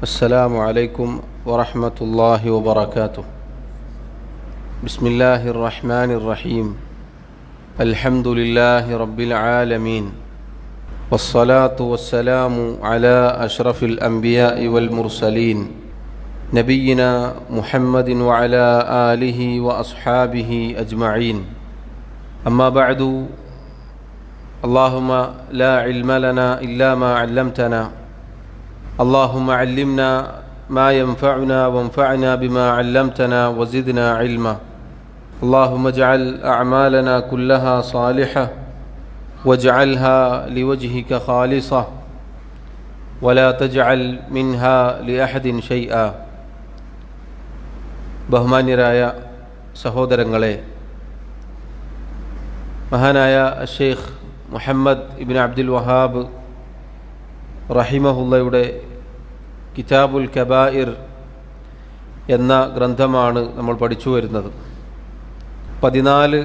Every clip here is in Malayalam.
السلام عليكم ورحمة الله وبركاته. بسم الله الرحمن الرحيم. الحمد لله رب العالمين، والصلاة والسلام على أشرف الأنبياء والمرسلين نبينا محمد وعلى آله وأصحابه أجمعين. أما بعد، اللهم لا علم لنا إلا ما علمتنا، اللهم علمنا ما ينفعنا وانفعنا بما علمتنا وزدنا علما. اللهم اجعل أعمالنا كلها صالحة واجعلها لوجهك خالصة ولا تجعل منها لأحد شيئا. ബഹുമാന്യരായ സഹോദരങ്ങളെ, മഹാനായ ഷെയ്ഖ് മുഹമ്മദ് ഇബ്നു അബ്ദുൽ വഹാബ് റഹിമഹുള്ളയുടെ കിതാബുൽ കബായിർ എന്ന ഗ്രന്ഥമാണ് നമ്മൾ പഠിച്ചു വരുന്നത്. 14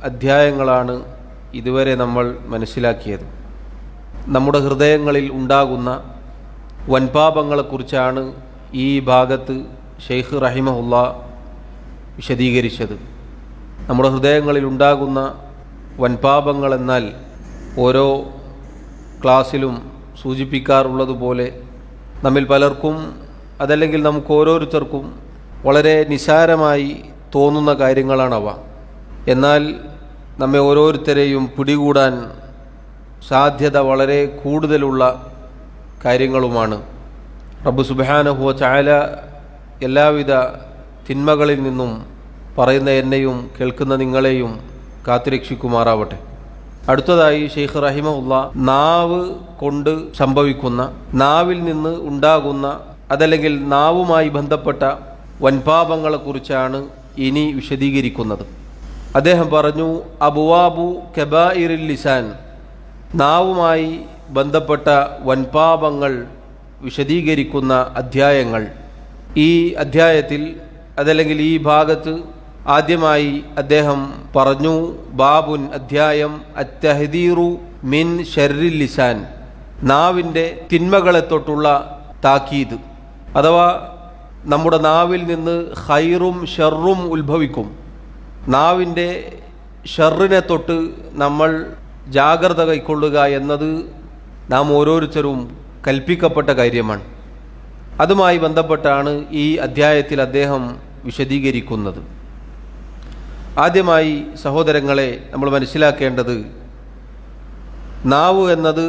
അധ്യായങ്ങളാണ് ഇതുവരെ നമ്മൾ മനസ്സിലാക്കിയത്. നമ്മുടെ ഹൃദയങ്ങളിൽ ഉണ്ടാകുന്ന വൻപാപങ്ങളെക്കുറിച്ചാണ് ഈ ഭാഗത്ത് ഷെയ്ഖ് റഹിമഹുള്ള വിശദീകരിച്ചത്. നമ്മുടെ ഹൃദയങ്ങളിൽ ഉണ്ടാകുന്ന വൻപാപങ്ങളെന്നാൽ ഓരോ ക്ലാസ്സിലും സൂചിപ്പിക്കാറുള്ളതുപോലെ നമ്മിൽ പലർക്കും, അതല്ലെങ്കിൽ നമുക്ക് ഓരോരുത്തർക്കും വളരെ നിസാരമായി തോന്നുന്ന കാര്യങ്ങളാണവ. എന്നാൽ നമ്മെ ഓരോരുത്തരെയും പിടികൂടാൻ സാധ്യത വളരെ കൂടുതലുള്ള കാര്യങ്ങളുമാണ്. റബ്ബ് സുബ്ഹാനഹു വ തആല എല്ലാവിധ തിന്മകളിൽ നിന്നും പറയുന്ന എന്നെയും കേൾക്കുന്ന നിങ്ങളെയും കാത്തുരക്ഷിക്കുമാറാവട്ടെ. അടുത്തതായി ഷെയ്ഖ് റഹിമഹുള്ള നാവ് കൊണ്ട് സംഭവിക്കുന്ന, നാവിൽ നിന്ന് ഉണ്ടാകുന്ന, അതല്ലെങ്കിൽ നാവുമായി ബന്ധപ്പെട്ട വൻപാപങ്ങളെക്കുറിച്ചാണ് ഇനി വിശദീകരിക്കുന്നത്. അദ്ദേഹം പറഞ്ഞു, അബ്വാബു കബായിറിൽ ലിസാൻ, നാവുമായി ബന്ധപ്പെട്ട വൻപാപങ്ങൾ വിശദീകരിക്കുന്ന അധ്യായങ്ങൾ. ഈ അധ്യായത്തിൽ, അതല്ലെങ്കിൽ ഈ ഭാഗത്ത് ആദ്യമായി അദ്ദേഹം പറഞ്ഞു, ബാബുൻ, അധ്യായം, അത്തഹദീറു മിൻ ശർരിൽ ലിസാൻ, നാവിൻ്റെ തിന്മകളെ തൊട്ടുള്ള താക്കീത്. അഥവാ നമ്മുടെ നാവിൽ നിന്ന് ഖൈറും ഷർറും ഉത്ഭവിക്കും. നാവിൻ്റെ ഷർറിനെ തൊട്ട് നമ്മൾ ജാഗ്രത കൈക്കൊള്ളുക എന്നത് നാം ഓരോരുത്തരും കൽപ്പിക്കപ്പെട്ട കാര്യമാണ്. അതുമായി ബന്ധപ്പെട്ടാണ് ഈ അധ്യായത്തിൽ അദ്ദേഹം വിശദീകരിക്കുന്നത്. ആദ്യമായി സഹോദരങ്ങളെ, നമ്മൾ മനസ്സിലാക്കേണ്ടത്, നാവ് എന്നത്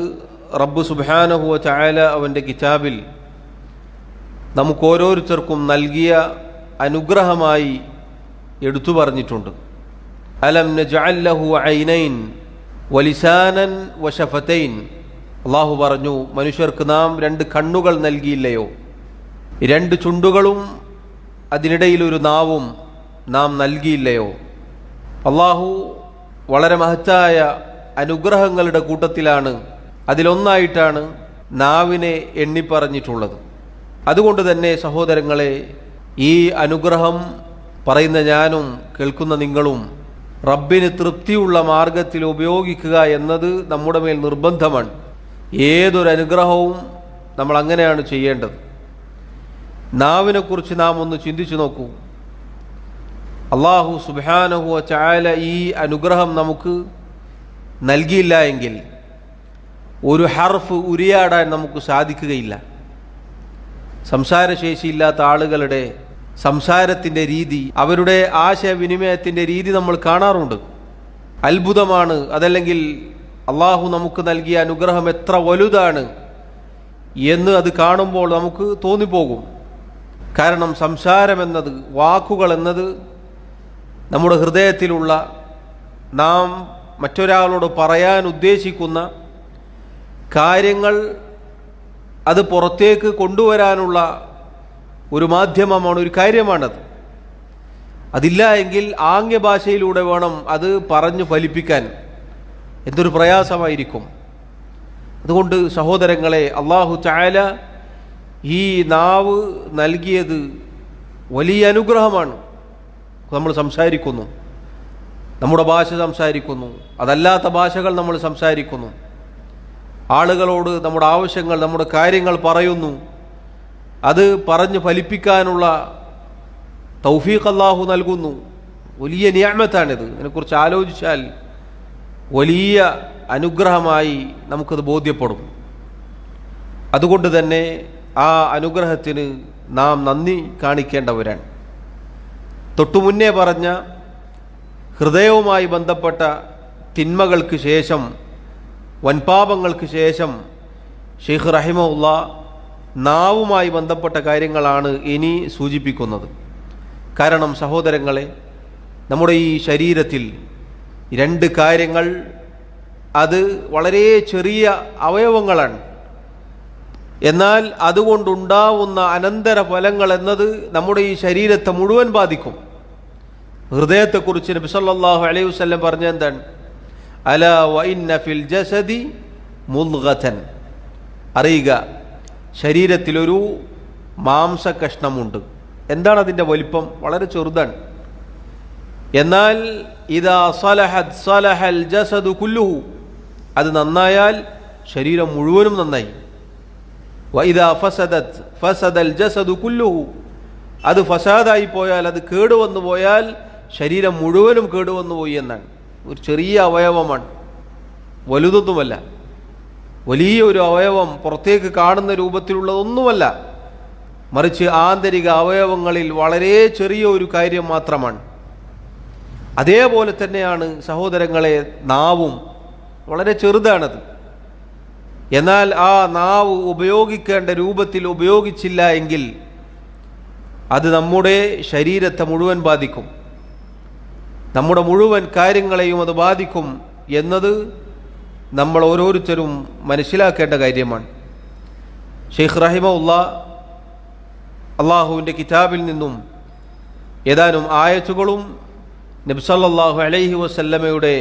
റബ്ബ് സുബ്ഹാനഹു വ തആല അവൻ്റെ കിതാബിൽ നമുക്ക് ഓരോരുത്തർക്കും നൽകിയ അനുഗ്രഹമായി എടുത്തു പറഞ്ഞിട്ടുണ്ട്. അലം നജ്അൽ ലഹു ഐനൈൻ വലിസാനൻ വശഫതൈൻ. അല്ലാഹു പറഞ്ഞു, മനുഷ്യർക്ക് നാം 2 കണ്ണുകൾ നൽകിയില്ലയോ, 2 ചുണ്ടുകളും അതിനിടയിൽ ഒരു നാവും നാം നൽകിയില്ലയോ. അള്ളാഹു വളരെ മഹത്തായ അനുഗ്രഹങ്ങളുടെ കൂട്ടത്തിലാണ്, അതിലൊന്നായിട്ടാണ് നാവിനെ എണ്ണിപ്പറഞ്ഞിട്ടുള്ളത്. അതുകൊണ്ട് തന്നെ സഹോദരങ്ങളെ, ഈ അനുഗ്രഹം പറയുന്ന ഞാനും കേൾക്കുന്ന നിങ്ങളും റബ്ബിന് തൃപ്തിയുള്ള മാർഗത്തിൽ ഉപയോഗിക്കുക എന്നത് നമ്മുടെ മേൽ നിർബന്ധമാണ്. ഏതൊരു അനുഗ്രഹവും നമ്മൾ അങ്ങനെയാണ് ചെയ്യേണ്ടത്. നാവിനെക്കുറിച്ച് നാം ഒന്ന് ചിന്തിച്ചു നോക്കൂ. അല്ലാഹു സുബ്ഹാനഹു വ തആല ഈ അനുഗ്രഹം നമുക്ക് നൽകിയില്ല എങ്കിൽ ഒരു ഹർഫ് ഉരിയാടാൻ നമുക്ക് സാധിക്കുകയില്ല. സംസാരശേഷിയില്ലാത്ത ആളുകളുടെ സംസാരത്തിൻ്റെ രീതി, അവരുടെ ആശയവിനിമയത്തിൻ്റെ രീതി നമ്മൾ കാണാറുണ്ട്. അത്ഭുതമാണ്. അതല്ലെങ്കിൽ അല്ലാഹു നമുക്ക് നൽകിയ അനുഗ്രഹം എത്ര വലുതാണ് എന്ന് അത് കാണുമ്പോൾ നമുക്ക് തോന്നിപ്പോകും. കാരണം സംസാരമെന്നത്, വാക്കുകൾ എന്നത് നമ്മുടെ ഹൃദയത്തിലുള്ള, നാം മറ്റൊരാളോട് പറയാൻ ഉദ്ദേശിക്കുന്ന കാര്യങ്ങൾ അത് പുറത്തേക്ക് കൊണ്ടുവരാനുള്ള ഒരു മാധ്യമമാണ്, ഒരു കാര്യമാണത്. അതില്ല എങ്കിൽ ആംഗ്യഭാഷയിലൂടെ വേണം അത് പറഞ്ഞു ഫലിപ്പിക്കാൻ. എന്തൊരു പ്രയാസമായിരിക്കും. അതുകൊണ്ട് സഹോദരങ്ങളെ, അല്ലാഹു തആല ഈ നാവ് നൽകിയത് വലിയ അനുഗ്രഹമാണ്. നമ്മൾ സംസാരിക്കുന്നു, നമ്മുടെ ഭാഷ സംസാരിക്കുന്നു, അതല്ലാത്ത ഭാഷകൾ നമ്മൾ സംസാരിക്കുന്നു, ആളുകളോട് നമ്മുടെ ആവശ്യങ്ങൾ, നമ്മുടെ കാര്യങ്ങൾ പറയുന്നു. അത് പറഞ്ഞ് ഫലിപ്പിക്കാനുള്ള തൗഫീഖ് അല്ലാഹു നൽകുന്നു. വലിയ നിഅമത്താണിത്. ഇതിനെക്കുറിച്ച് ആലോചിച്ചാൽ വലിയ അനുഗ്രഹമായി നമുക്കത് ബോധ്യപ്പെടും. അതുകൊണ്ട് തന്നെ ആ അനുഗ്രഹത്തിന് നാം നന്ദി കാണിക്കേണ്ടവരാണ്. തൊട്ടുമുന്നേ പറഞ്ഞ ഹൃദയവുമായി ബന്ധപ്പെട്ട തിന്മകൾക്ക് ശേഷം, വൻപാപങ്ങൾക്ക് ശേഷം ഷെയ്ഖ് റഹിമഹുല്ലാ നാവുമായി ബന്ധപ്പെട്ട കാര്യങ്ങളാണ് ഇനി സൂചിപ്പിക്കുന്നത്. കാരണം സഹോദരങ്ങളെ, നമ്മുടെ ഈ ശരീരത്തിൽ രണ്ട് കാര്യങ്ങൾ, അത് വളരെ ചെറിയ അവയവങ്ങളാണ്. എന്നാൽ അതുകൊണ്ടുണ്ടാവുന്ന അനന്തര ഫലങ്ങൾ എന്നത് നമ്മുടെ ഈ ശരീരത്തെ മുഴുവൻ ബാധിക്കും. ഹൃദയത്തെക്കുറിച്ച് നബി സല്ലല്ലാഹു അലൈഹി വസല്ലം പറഞ്ഞ എന്താണ്? അലാ വ ഇന്ന ഫിൽ ജസദി മുദ്ഗതൻ, അറിയുക, ശരീരത്തിലൊരു മാംസകഷ്ണമുണ്ട്. എന്താണ് അതിൻ്റെ വലിപ്പം? വളരെ ചെറുതാണ്. എന്നാൽ ഇദാ സലഹത് സലഹൽ ജസദു കുല്ലുഹു, അത് നന്നായാൽ ശരീരം മുഴുവനും നന്നായി. വ ഇദാ ഫസദത് ഫസദൽ ജസദു കുല്ലുഹു, അത് ഫസാദായി പോയാൽ, അത് കേടുവന്നു പോയാൽ ശരീരം മുഴുവനും കേടുവന്നു പോയി എന്നാണ്. ഒരു ചെറിയ അവയവമാണ്, വലുതൊന്നുമല്ല. വലിയൊരു അവയവം, പുറത്തേക്ക് കാണുന്ന രൂപത്തിലുള്ളതൊന്നുമല്ല, മറിച്ച് ആന്തരിക അവയവങ്ങളിൽ വളരെ ചെറിയ ഒരു കാര്യം മാത്രമാണ്. അതേപോലെ തന്നെയാണ് സഹോദരങ്ങളെ നാവും. വളരെ ചെറുതാണത്. എന്നാൽ ആ നാവ് ഉപയോഗിക്കേണ്ട രൂപത്തിൽ ഉപയോഗിച്ചില്ല എങ്കിൽ അത് നമ്മുടെ ശരീരത്തെ മുഴുവൻ ബാധിക്കും, നമ്മുടെ മുഴുവൻ കാര്യങ്ങളെയും അത് ബാധിക്കും എന്നത് നമ്മൾ ഓരോരുത്തരും മനസ്സിലാക്കേണ്ട കാര്യമാണ്. ഷെയ്ഖ് റഹിമഹുല്ലാ അള്ളാഹുവിൻ്റെ കിതാബിൽ നിന്നും ഏതാനും ആയത്തുകളും നബി സല്ലല്ലാഹു അലൈഹി വസല്ലമയുടെ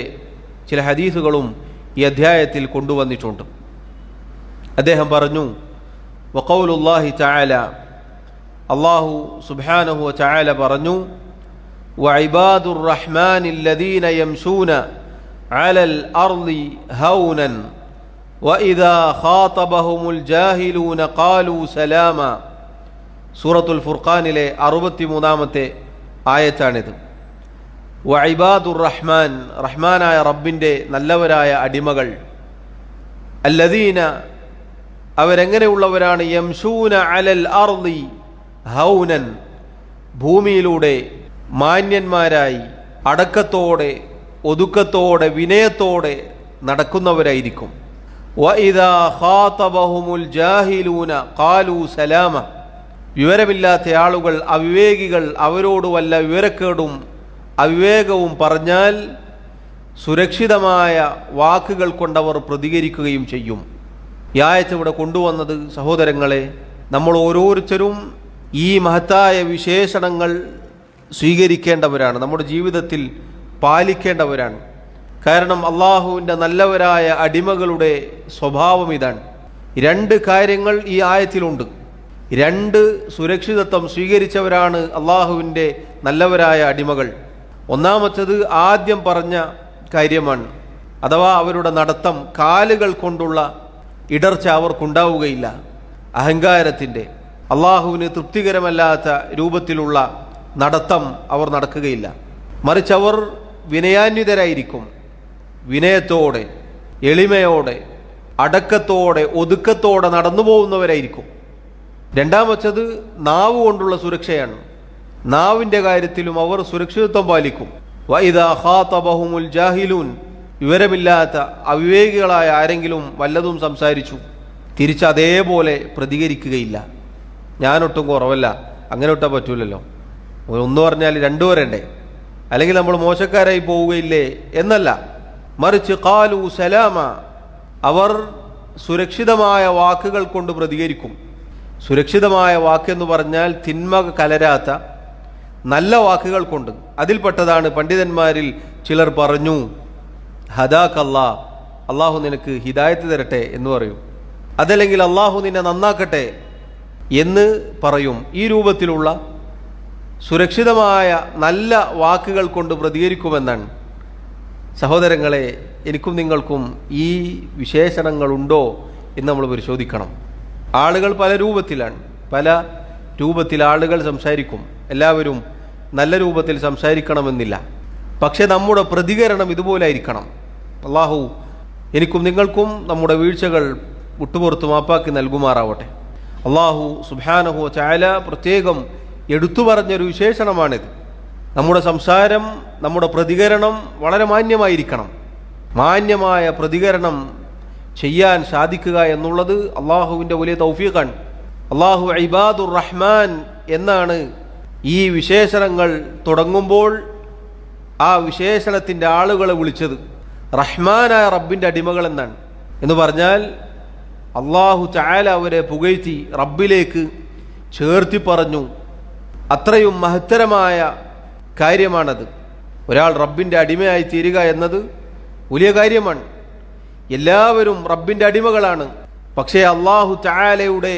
ചില ഹദീസുകളും ഈ അധ്യായത്തിൽ കൊണ്ടുവന്നിട്ടുണ്ട്. അദ്ദേഹം പറഞ്ഞു, വഖൗലുല്ലാഹി തആല, അല്ലാഹു സുബ്ഹാനഹു വ തആല പറഞ്ഞു, വഇബാദുർ റഹ്മാനില്ലദീന യംശൂന അലൽ അർളി ഹൗനൻ വഇദാ ഖാതബഹുമുൽ ജാഹിലൂന ഖാലൂ സലാമ. സൂറത്തുൽ ഫുർഖാനിലെ 63-ാമത്തെ ആയത്താണിത്. വഇബാദുർ റഹ്മാൻ, റഹ്മാനായ റബ്ബിൻ്റെ നല്ലവരായ അടിമകൾ, അല്ലദീന, അവരെങ്ങനെയുള്ളവരാണ്? യംശൂന അലൽ അർളി ഹൗനൻ, ഭൂമിയിലൂടെ മാന്യന്മാരായി അടക്കത്തോടെ ഒതുക്കത്തോടെ വിനയത്തോടെ നടക്കുന്നവരായിരിക്കും. വഇദാ ഖാതബഹുമുൽ ജാഹിലൂന ഖാലൂ സലാമ, വിവരമില്ലാത്ത ആളുകൾ, അവിവേകികൾ അവരോട് വല്ല വിവരക്കേടും അവിവേകവും പറഞ്ഞാൽ സുരക്ഷിതമായ വാക്കുകൾ കൊണ്ടവർ പ്രതികരിക്കുകയും ചെയ്യും. ഈ ആയത്ത് ഇവിടെ കൊണ്ടുവന്നത് സഹോദരങ്ങളെ, നമ്മൾ ഓരോരുത്തരും ഈ മഹത്തായ വിശേഷണങ്ങൾ സ്വീകരിക്കേണ്ടവരാണ്, നമ്മുടെ ജീവിതത്തിൽ പാലിക്കേണ്ടവരാണ്. കാരണം അള്ളാഹുവിൻ്റെ നല്ലവരായ അടിമകളുടെ സ്വഭാവം ഇതാണ്. രണ്ട് കാര്യങ്ങൾ ഈ ആയത്തിലുണ്ട്. രണ്ട് സുരക്ഷിതത്വം സ്വീകരിച്ചവരാണ് അള്ളാഹുവിൻ്റെ നല്ലവരായ അടിമകൾ. ഒന്നാമത്തേത് ആദ്യം പറഞ്ഞ കാര്യമാണ്, അഥവാ അവരുടെ നടത്തം, കാലുകൾ കൊണ്ടുള്ള ഇടർച്ച അവർക്കുണ്ടാവുകയില്ല. അഹങ്കാരത്തിൻ്റെ, അള്ളാഹുവിന് തൃപ്തികരമല്ലാത്ത രൂപത്തിലുള്ള നടത്തം അവർ നടക്കുകയില്ല. മറിച്ച് അവർ വിനയാന്വിതരായിരിക്കും. വിനയത്തോടെ, എളിമയോടെ, അടക്കത്തോടെ, ഒതുക്കത്തോടെ നടന്നു പോകുന്നവരായിരിക്കും. രണ്ടാമത്തത് നാവ് കൊണ്ടുള്ള സുരക്ഷയാണ്. നാവിൻ്റെ കാര്യത്തിലും അവർ സുരക്ഷിതത്വം പാലിക്കും. വഇദാ ഖാതബഹുമുൽ ജാഹിലൂൻ, വിവരമില്ലാത്ത അവിവേകികളായ ആരെങ്കിലും വല്ലതും സംസാരിച്ചു, തിരിച്ച് അതേപോലെ പ്രതികരിക്കുകയില്ല. ഞാനൊട്ടും കുറവല്ല, അങ്ങനെ ഒട്ടാൻ പറ്റൂലല്ലോ, ഒന്ന് പറഞ്ഞാൽ രണ്ടു വരണ്ടേ, അല്ലെങ്കിൽ നമ്മൾ മോശക്കാരായി പോവുകയില്ലേ എന്നല്ല, മറിച്ച് ഖാലൂ സലാമ, അവർ സുരക്ഷിതമായ വാക്കുകൾ കൊണ്ട് പ്രതികരിക്കും. സുരക്ഷിതമായ വാക്കെന്ന് പറഞ്ഞാൽ തിന്മ കലരാത്ത നല്ല വാക്കുകൾ കൊണ്ട്. അതിൽപ്പെട്ടതാണ് പണ്ഡിതന്മാരിൽ ചിലർ പറഞ്ഞു, ഹദാക്കല്ലാ, അള്ളാഹു നിനക്ക് ഹിദായത്ത് തരട്ടെ എന്ന് പറയും. അതല്ലെങ്കിൽ അള്ളാഹു നിന്നെ നന്നാക്കട്ടെ എന്ന് പറയും. ഈ രൂപത്തിലുള്ള സുരക്ഷിതമായ നല്ല വാക്കുകൾ കൊണ്ട് പ്രതികരിക്കുമെന്നാണ്. സഹോദരങ്ങളെ, എനിക്കും നിങ്ങൾക്കും ഈ വിശേഷണങ്ങളുണ്ടോ എന്ന് നമ്മൾ പരിശോധിക്കണം. ആളുകൾ പല രൂപത്തിലാണ്. പല രൂപത്തിൽ ആളുകൾ സംസാരിക്കും. എല്ലാവരും നല്ല രൂപത്തിൽ സംസാരിക്കണമെന്നില്ല. പക്ഷെ നമ്മുടെ പ്രതികരണം ഇതുപോലെ ആയിരിക്കണം. അള്ളാഹു എനിക്കും നിങ്ങൾക്കും നമ്മുടെ വീഴ്ചകൾ വിട്ടുപുറത്ത് മാപ്പാക്കി നൽകുമാറാവട്ടെ. അള്ളാഹു സുബ്ഹാനഹു വ തആല പ്രത്യേകം എടുത്തു പറഞ്ഞൊരു വിശേഷണമാണിത്. നമ്മുടെ സംസാരം, നമ്മുടെ പ്രതികരണം വളരെ മാന്യമായിരിക്കണം. മാന്യമായ പ്രതികരണം ചെയ്യാൻ സാധിക്കുക എന്നുള്ളത് അള്ളാഹുവിൻ്റെ വലിയ തൗഫീഖാണ്. അള്ളാഹു ഇബാദുർ റഹ്മാൻ എന്നാണ് ഈ വിശേഷണങ്ങൾ തുടങ്ങുമ്പോൾ ആ വിശേഷണത്തിൻ്റെ ആളുകളെ വിളിച്ചത്. റഹ്മാനായ റബ്ബിൻ്റെ അടിമകൾ എന്നാണ്. എന്ന് പറഞ്ഞാൽ അള്ളാഹു തആല അവരെ പുകഴ്ത്തി റബ്ബിലേക്ക് ചേർത്തി പറഞ്ഞു. അത്രയും മഹത്തരമായ കാര്യമാണത്. ഒരാൾ റബ്ബിൻ്റെ അടിമയായി തീരുക എന്നത് വലിയ കാര്യമാണ്. എല്ലാവരും റബ്ബിൻ്റെ അടിമകളാണ്. പക്ഷേ അള്ളാഹു തആലയുടെ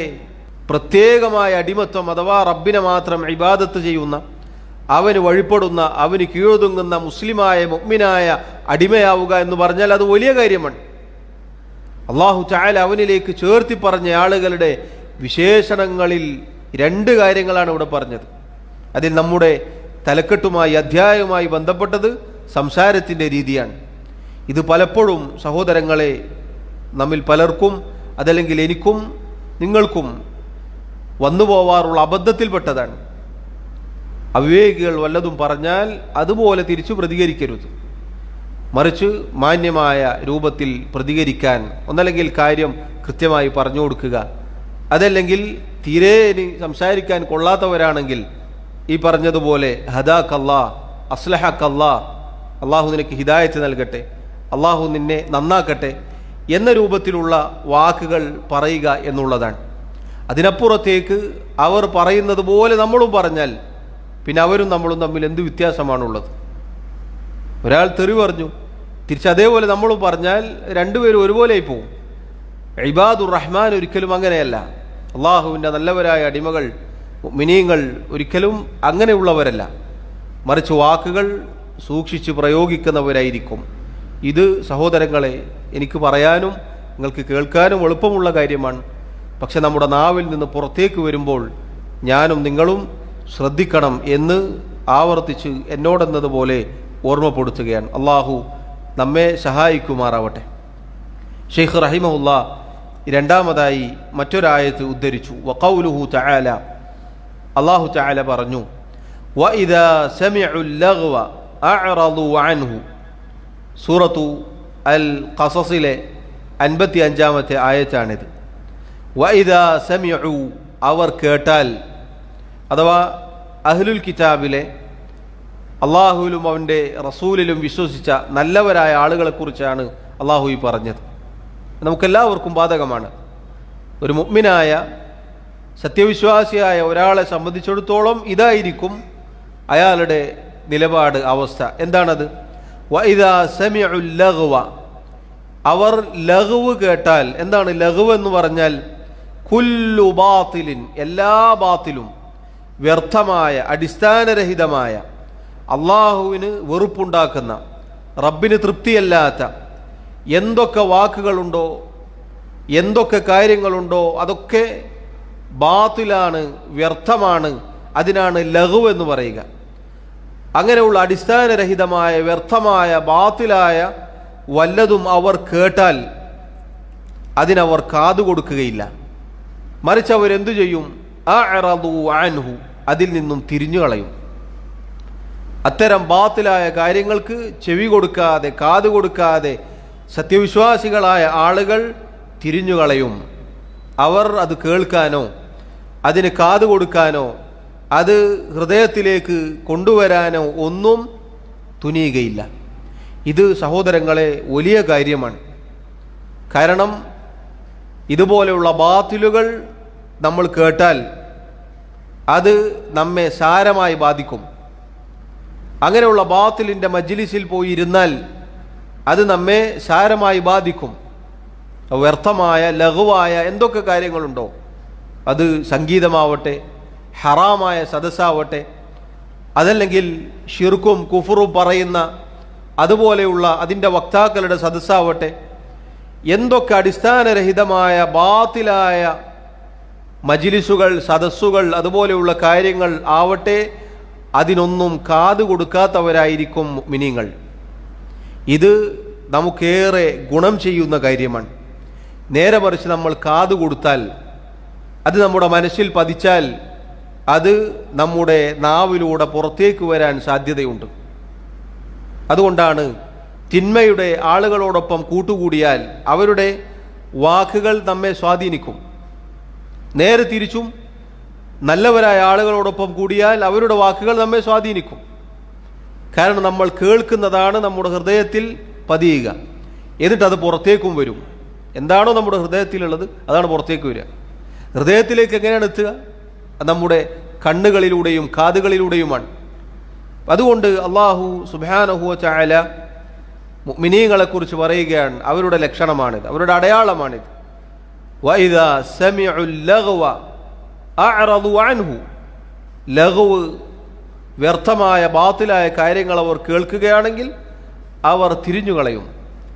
പ്രത്യേകമായ അടിമത്വം, അഥവാ റബ്ബിനെ മാത്രം ഇബാദത്ത് ചെയ്യുന്ന, അവന് വഴിപ്പെടുന്ന, അവന് കീഴൊതുങ്ങുന്ന മുസ്ലിമായ മുഅ്മിനായ അടിമയാവുക എന്ന് പറഞ്ഞാൽ അത് വലിയ കാര്യമാണ്. അള്ളാഹു തആല അവനിലേക്ക് ചേർത്തി പറഞ്ഞ ആളുകളുടെ വിശേഷണങ്ങളിൽ 2 കാര്യങ്ങളാണ് ഇവിടെ പറഞ്ഞത്. അതിൽ നമ്മുടെ തലക്കെട്ടുമായി, അധ്യായവുമായി ബന്ധപ്പെട്ടത് സംസാരത്തിൻ്റെ രീതിയാണ്. ഇത് പലപ്പോഴും സഹോദരങ്ങളെ നമ്മിൽ പലർക്കും, അതല്ലെങ്കിൽ എനിക്കും നിങ്ങൾക്കും വന്നുപോവാറുള്ള അബദ്ധത്തിൽപ്പെട്ടതാണ്. അവിവേകികൾ വല്ലതും പറഞ്ഞാൽ അതുപോലെ തിരിച്ചു പ്രതികരിക്കരുത്. മറിച്ച് മാന്യമായ രൂപത്തിൽ പ്രതികരിക്കാൻ, ഒന്നല്ലെങ്കിൽ കാര്യം കൃത്യമായി പറഞ്ഞു കൊടുക്കുക. അതല്ലെങ്കിൽ തീരെ സംസാരിക്കാൻ കൊള്ളാത്തവരാണെങ്കിൽ ഈ പറഞ്ഞതുപോലെ ഹദാക്കല്ലാ, അസ്ലഹക്കല്ലാ, അള്ളാഹു നിനക്ക് ഹിദായത്ത് നൽകട്ടെ, അള്ളാഹു നിന്നെ നന്നാക്കട്ടെ എന്ന രൂപത്തിലുള്ള വാക്കുകൾ പറയുക എന്നുള്ളതാണ്. അതിനപ്പുറത്തേക്ക് അവർ പറയുന്നത് പോലെ നമ്മളും പറഞ്ഞാൽ പിന്നെ അവരും നമ്മളും തമ്മിൽ എന്ത് വ്യത്യാസമാണുള്ളത്? ഒരാൾ തെറി പറഞ്ഞു, തിരിച്ചതേപോലെ നമ്മളും പറഞ്ഞാൽ രണ്ടുപേരും ഒരുപോലെയായി പോകും. ഇബാദുർ റഹ്മാൻ ഒരിക്കലും അങ്ങനെയല്ല. അള്ളാഹുവിൻ്റെ നല്ലവരായ അടിമകൾ, മുഅ്മിനീങ്ങൾ ഒരിക്കലും അങ്ങനെയുള്ളവരല്ല. മറിച്ച് വാക്കുകൾ സൂക്ഷിച്ച് പ്രയോഗിക്കുന്നവരായിരിക്കും. ഇത് സഹോദരങ്ങളെ എനിക്ക് പറയാനും നിങ്ങൾക്ക് കേൾക്കാനും എളുപ്പമുള്ള കാര്യമാണ്. പക്ഷെ നമ്മുടെ നാവിൽ നിന്ന് പുറത്തേക്ക് വരുമ്പോൾ ഞാനും നിങ്ങളും ശ്രദ്ധിക്കണം എന്ന് ആവർത്തിച്ച് എന്നോടെന്നതുപോലെ ഓർമ്മപ്പെടുത്തുകയാണ്. അള്ളാഹു നമ്മെ സഹായിക്കുമാറാവട്ടെ. ഷെയ്ഖ് റഹിമഹുല്ലാ രണ്ടാമതായി മറ്റൊരായത്ത് ഉദ്ധരിച്ചു. വഖൗലുഹു തആല, അള്ളാഹു തആല പറഞ്ഞു, വഇദാ സമിഉൽ ലഗ്വ അഅറദു അൻഹു. സൂറത്തു അൽ ഖസസിലെ 55-ാമത്തെ ആയത്താണിത്. വഇദാ സമിഉ, അവർ കേട്ടാൽ, അഥവാ അഹ്ലുൽ കിതാബിലെ അള്ളാഹുവിലും അവൻ്റെ റസൂലിലും വിശ്വസിച്ച നല്ലവരായ ആളുകളെക്കുറിച്ചാണ് അള്ളാഹു ഈ പറഞ്ഞത്. നമുക്കെല്ലാവർക്കും ബാധകമാണ്. ഒരു മുഅ്മിനായ സത്യവിശ്വാസിയായ ഒരാളെ സംബന്ധിച്ചിടത്തോളം ഇതായിരിക്കും അയാളുടെ നിലപാട്, അവസ്ഥ. എന്താണത്? വഇദാ സമിഉൽ ലഗ്വ, അവർ ലഗ്വ് കേട്ടാൽ. എന്താണ് ലഗ്വ് എന്ന് പറഞ്ഞാൽ? കുല്ലു ബാത്തിലിൻ, എല്ലാ ബാത്തിലും, വ്യർത്ഥമായ, അടിസ്ഥാനരഹിതമായ, അള്ളാഹുവിന് വെറുപ്പുണ്ടാക്കുന്ന, റബ്ബിന് തൃപ്തിയല്ലാത്ത എന്തൊക്കെ വാക്കുകളുണ്ടോ, എന്തൊക്കെ കാര്യങ്ങളുണ്ടോ അതൊക്കെ ബാത്തിലാണ്, വ്യർത്ഥമാണ്. അതിനാണ് ലഗ്വ് എന്ന് പറയുക. അങ്ങനെയുള്ള അടിസ്ഥാനരഹിതമായ, വ്യർത്ഥമായ, ബാത്തിലായ വല്ലതും അവർ കേട്ടാൽ അതിനവർ കാതുകൊടുക്കുകയില്ല. മറിച്ച് അവരെന്തു ചെയ്യും? അഅറദു അൻഹു, അതിൽ നിന്നും തിരിഞ്ഞു കളയും. അത്തരം ബാത്തിലായ കാര്യങ്ങൾക്ക് ചെവി കൊടുക്കാതെ, കാത് കൊടുക്കാതെ സത്യവിശ്വാസികളായ ആളുകൾ തിരിഞ്ഞു കളയും. അവർ അത് കേൾക്കാനോ അതിന് കാത് കൊടുക്കാനോ അത് ഹൃദയത്തിലേക്ക് കൊണ്ടുവരാനോ ഒന്നും തുനിയുകയില്ല. ഇത് സഹോദരങ്ങളെ വലിയ കാര്യമാണ്. കാരണം ഇതുപോലെയുള്ള ബാത്തിലുകൾ നമ്മൾ കേട്ടാൽ അത് നമ്മെ സാരമായി ബാധിക്കും. അങ്ങനെയുള്ള ബാത്തിലിൻ്റെ മജ്ലിസിൽ പോയി ഇരുന്നാൽ അത് നമ്മെ സാരമായി ബാധിക്കും. വ്യർത്ഥമായ, ലഘുവായ എന്തൊക്കെ കാര്യങ്ങളുണ്ടോ, അത് സംഗീതമാവട്ടെ, ഹറാമായ സദസ്സാവട്ടെ, അതല്ലെങ്കിൽ ഷിർക്കും കുഫറും പറയുന്ന അതുപോലെയുള്ള അതിൻ്റെ വക്താക്കളുടെ സദസ്സാവട്ടെ, എന്തൊക്കെ അടിസ്ഥാനരഹിതമായ ബാത്തിലായ മജ്ലിസുകൾ, സദസ്സുകൾ, അതുപോലെയുള്ള കാര്യങ്ങൾ ആവട്ടെ, അതിനൊന്നും കാതു കൊടുക്കാത്തവരായിരിക്കും മുഅ്മിനീങ്ങൾ. ഇത് നമുക്കേറെ ഗുണം ചെയ്യുന്ന കാര്യമാണ്. നേരെ മറിച്ച് നമ്മൾ കാതു കൊടുത്താൽ, അത് നമ്മുടെ മനസ്സിൽ പതിച്ചാൽ, അത് നമ്മുടെ നാവിലൂടെ പുറത്തേക്ക് വരാൻ സാധ്യതയുണ്ട്. അതുകൊണ്ടാണ് തിന്മയുടെ ആളുകളോടൊപ്പം കൂട്ടുകൂടിയാൽ അവരുടെ വാക്കുകൾ നമ്മെ സ്വാധീനിക്കും. നേരെ തിരിച്ചും നല്ലവരായ ആളുകളോടൊപ്പം കൂടിയാൽ അവരുടെ വാക്കുകൾ നമ്മെ സ്വാധീനിക്കും. കാരണം നമ്മൾ കേൾക്കുന്നതാണ് നമ്മുടെ ഹൃദയത്തിൽ പതിയുക, എന്നിട്ടത് പുറത്തേക്കും വരും. എന്താണോ നമ്മുടെ ഹൃദയത്തിലുള്ളത് അതാണ് പുറത്തേക്ക് വരിക. ഹൃദയത്തിലേക്ക് എങ്ങനെയാണ് എത്തുക? നമ്മുടെ കണ്ണുകളിലൂടെയും കാതുകളിലൂടെയുമാണ്. അതുകൊണ്ട് അല്ലാഹു സുബ്ഹാനഹു വ തആല മുഅ്മിനീങ്ങളെക്കുറിച്ച് പറയുകയാണ്, അവരുടെ ലക്ഷണമാണിത്, അവരുടെ അടയാളമാണിത്. വഇദാ സമിഉൽ ലഗ്വ അഅറദു അൻഹു, ലഗ്വ്, വ്യർത്ഥമായ ബാത്തിലായ കാര്യങ്ങൾ അവർ കേൾക്കുകയാണെങ്കിൽ അവർ തിരിഞ്ഞുകളയും.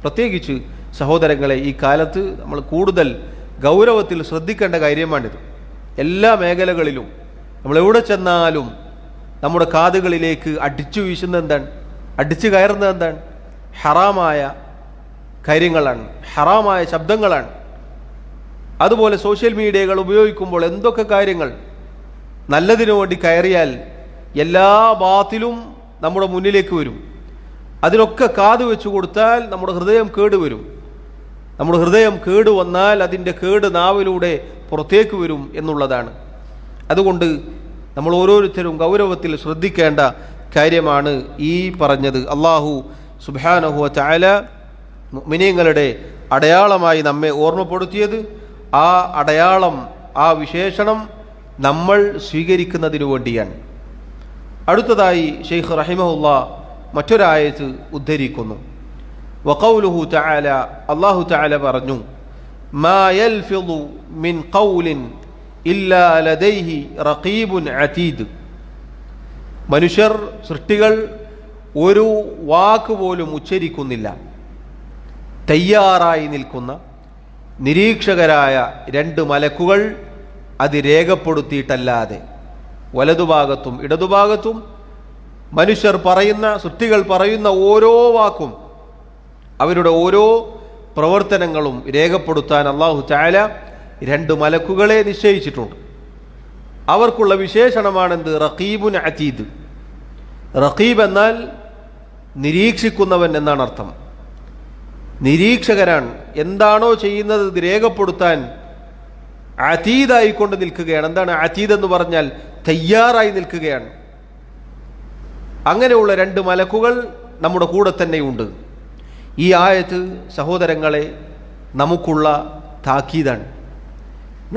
പ്രത്യേകിച്ച് സഹോദരങ്ങളെ, ഈ കാലത്ത് നമ്മൾ കൂടുതൽ ഗൗരവത്തിൽ ശ്രദ്ധിക്കേണ്ട കാര്യമാണിത്. എല്ലാ മേഖലകളിലും നമ്മൾ എവിടെ ചെന്നാലും നമ്മുടെ കാതുകളിലേക്ക് അടിച്ചു വീശുന്നത് എന്താണ്? അടിച്ചു കയറുന്നത് എന്താണ്? ഹറാമായ കാര്യങ്ങളാണ്, ഹറാമായ ശബ്ദങ്ങളാണ്. അതുപോലെ സോഷ്യൽ മീഡിയകൾ ഉപയോഗിക്കുമ്പോൾ എന്തൊക്കെ കാര്യങ്ങൾ നല്ലതിനു വേണ്ടി കയറിയാൽ എല്ലാ ബാത്തിലും നമ്മുടെ മുന്നിലേക്ക് വരും. അതിനൊക്കെ കാതു വെച്ചു കൊടുത്താൽ നമ്മുടെ ഹൃദയം കേടുവരും. നമ്മുടെ ഹൃദയം കേടുവന്നാൽ അതിൻ്റെ കേട് നാവിലൂടെ പുറത്തേക്ക് വരും എന്നുള്ളതാണ്. അതുകൊണ്ട് നമ്മൾ ഓരോരുത്തരും ഗൗരവത്തിൽ ശ്രദ്ധിക്കേണ്ട കാര്യമാണ് ഈ പറഞ്ഞത്. അല്ലാഹു സുബ്ഹാനഹു വ തആല മുഅ്മിനീങ്ങളുടെ അടയാളമായി നമ്മെ ഓർമ്മപ്പെടുത്തിയത് ആ അടയാളം, ആ വിശേഷണം നമ്മൾ സ്വീകരിക്കുന്നതിനു വേണ്ടിയാണ്. അടുത്തതായി ശൈഖ് റഹിമഹുല്ലാഹ് മറ്റൊരായത്ത് ഉദ്ധരിക്കുന്നു. വഖൗലുഹു തആല, അല്ലാഹു തആല പറഞ്ഞു, മാ യൽഫിദു മിൻ ഖൗലിൻ ഇല്ലാ ലദൈഹി റഖീബുൻ അതീദ്. മനുഷ്യർ, സൃഷ്ടികൾ ഒരു വാക്ക് പോലും ഉച്ചരിക്കുന്നില്ല, തയ്യാറായി നിൽക്കുന്ന നിരീക്ഷകരായ രണ്ട് മലക്കുകൾ അത് രേഖപ്പെടുത്തിയിട്ടല്ലാതെ. വലതുഭാഗത്തും ഇടതുഭാഗത്തും മനുഷ്യർ പറയുന്ന, സൃഷ്ടികൾ പറയുന്ന ഓരോ വാക്കും, അവരുടെ ഓരോ പ്രവർത്തനങ്ങളും രേഖപ്പെടുത്താൻ അല്ലാഹു തആല രണ്ട് മലക്കുകളെ നിശ്ചയിച്ചിട്ടുണ്ട്. അവർക്കുള്ള വിശേഷണമാണെന്ത്? റഖീബുൻ അതീദ്. റഖീബ് എന്നാൽ നിരീക്ഷിക്കുന്നവൻ എന്നാണ് അർത്ഥം. നിരീക്ഷകരാണ്. എന്താണോ ചെയ്യുന്നത് ഇത് രേഖപ്പെടുത്താൻ അതീദായിക്കൊണ്ട് നിൽക്കുകയാണ്. എന്താണ് അതീദ് എന്ന് പറഞ്ഞാൽ? തയ്യാറായി നിൽക്കുകയാണ്. അങ്ങനെയുള്ള രണ്ട് മലക്കുകൾ നമ്മുടെ കൂടെ തന്നെയുണ്ട്. ഈ ആയത്ത് സഹോദരങ്ങളെ നമുക്കുള്ള താക്കീതാണ്,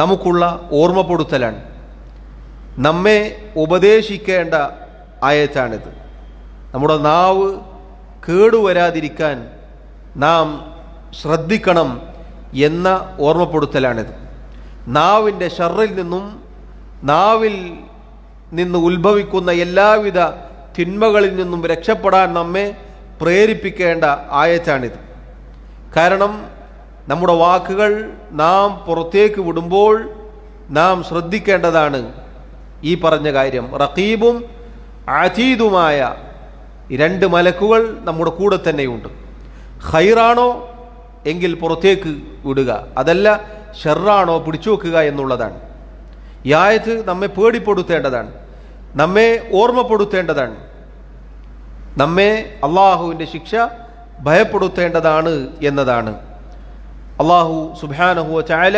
നമുക്കുള്ള ഓർമ്മപ്പെടുത്തലാണ്, നമ്മെ ഉപദേശിക്കേണ്ട ആയത്താണിത്. നമ്മുടെ നാവ് കേടുവരാതിരിക്കാൻ നാം ശ്രദ്ധിക്കണം എന്ന ഓർമ്മപ്പെടുത്തലാണിത്. നാവിൻ്റെ ഷർറിൽ നിന്നും, നാവിൽ നിന്ന് ഉത്ഭവിക്കുന്ന എല്ലാവിധ തിന്മകളിൽ നിന്നും രക്ഷപ്പെടാൻ നമ്മെ പ്രേരിപ്പിക്കേണ്ട ആയത്താണിത്. കാരണം നമ്മുടെ വാക്കുകൾ നാം പുറത്തേക്ക് വിടുമ്പോൾ നാം ശ്രദ്ധിക്കേണ്ടതാണ് ഈ പറഞ്ഞ കാര്യം. റഖീബും അതീദുമായ രണ്ട് മലക്കുകൾ നമ്മുടെ കൂടെ തന്നെയുണ്ട്. ഖൈറാണോ എങ്കിൽ പുറത്തേക്ക് വിടുക, അതല്ല ഷർറാണോ പിടിച്ചു വെക്കുക എന്നുള്ളതാണ്. ഈ ആയത്ത് നമ്മെ പേടിപ്പെടുത്തേണ്ടതാണ്, നമ്മെ ഓർമ്മപ്പെടുത്തേണ്ടതാണ്, നമ്മെ അള്ളാഹുവിൻ്റെ ശിക്ഷ ഭയപ്പെടുത്തേണ്ടതാണ് എന്നതാണ്. അള്ളാഹു സുബ്ഹാനഹു വ തആല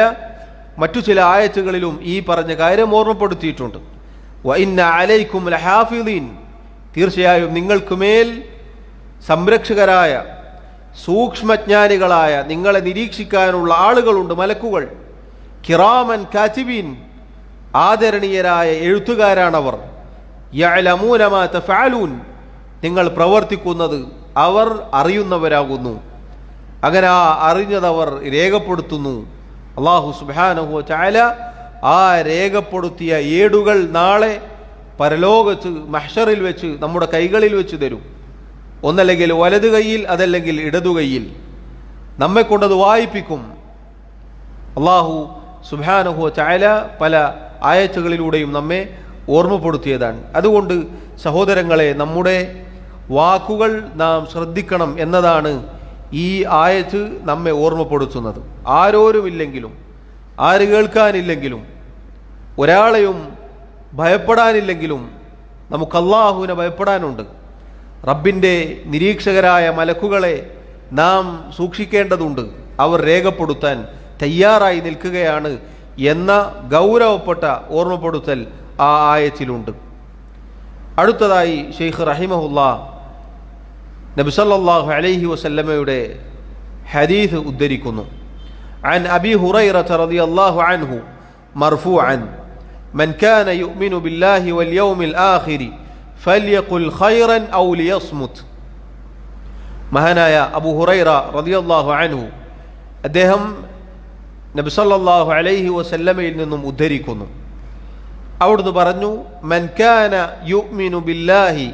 മറ്റു ചില ആയത്തുകളിലും ഈ പറഞ്ഞ കാര്യം ഓർമ്മപ്പെടുത്തിയിട്ടുണ്ട്. വ ഇന്ന അലൈക്കും ലഹാഫിളീൻ, തീർച്ചയായും നിങ്ങൾക്കുമേൽ സംരക്ഷകരായ, സൂക്ഷ്മജ്ഞാനികളായ, നിങ്ങളെ നിരീക്ഷിക്കാനുള്ള ആളുകളുണ്ട്, മലക്കുകൾ. കിറാമൻ കാതിബീൻ, ആദരണീയരായ എഴുത്തുകാരാണവർ. യഅലമൂന മാ തഫഅലൂൻ, നിങ്ങൾ പ്രവർത്തിക്കുന്നത് അവർ അറിയുന്നവരാകുന്നു. അങ്ങനെ ആ അറിഞ്ഞതവർ രേഖപ്പെടുത്തുന്നു. അല്ലാഹു സുബ്ഹാനഹു വ തആല ആ രേഖപ്പെടുത്തിയ ഏടുകൾ നാളെ പരലോകത്ത് മഹ്ശറിൽ വെച്ച് നമ്മുടെ കൈകളിൽ വെച്ച് തരും. ഒന്നല്ലെങ്കിൽ വലതു കൈയിൽ, അതല്ലെങ്കിൽ ഇടതു കൈയിൽ നമ്മെ കൊണ്ടത് വായിപ്പിക്കും. അല്ലാഹു സുബ്ഹാനഹു വ തആല പല ആയത്തുകളിലൂടെയും നമ്മെ ഓർമ്മപ്പെടുത്തിയതാണ്. അതുകൊണ്ട് സഹോദരങ്ങളെ, നമ്മുടെ വാക്കുകൾ നാം ശ്രദ്ധിക്കണം എന്നതാണ് ഈ ആയത്ത് നമ്മെ ഓർമ്മപ്പെടുത്തുന്നത്. ആരോരുമില്ലെങ്കിലും, ആര് കേൾക്കാനില്ലെങ്കിലും, ഒരാളെയും ഭയപ്പെടാനില്ലെങ്കിലും നമുക്ക് അല്ലാഹുവിനെ ഭയപ്പെടാനുണ്ട്. റബ്ബിൻ്റെ നിരീക്ഷകരായ മലക്കുകളെ നാം സൂക്ഷിക്കേണ്ടതുണ്ട്. അവർ രേഖപ്പെടുത്താൻ തയ്യാറായി നിൽക്കുകയാണ് എന്ന ഗൗരവപ്പെട്ട ഓർമ്മപ്പെടുത്തൽ ആ ആയത്തിലുണ്ട്. അടുത്തതായി ഷെയ്ഖ് റഹിമഹുല്ലാ നബി സല്ലല്ലാഹു അലൈഹി വസല്ലമയുടെ ഹദീസ് ഉദ്ധരിക്കുന്നു. عن أبي هريرة رضي الله عنه مرفوعا من كان يؤمن بالله واليوم الآخر فليقل خيرا أو ليصمت. മഹാനായ അബൂ ഹുറൈറ റളിയല്ലാഹു അൻഹു അദ്ദേഹം നബി സല്ലല്ലാഹു അലൈഹി വസല്ലമയിൽ നിന്നും ഉദ്ധരിക്കുന്നു. അവിടുന്ന് പറഞ്ഞു, മൻ കാന യുഅ്മിനു ബില്ലാഹി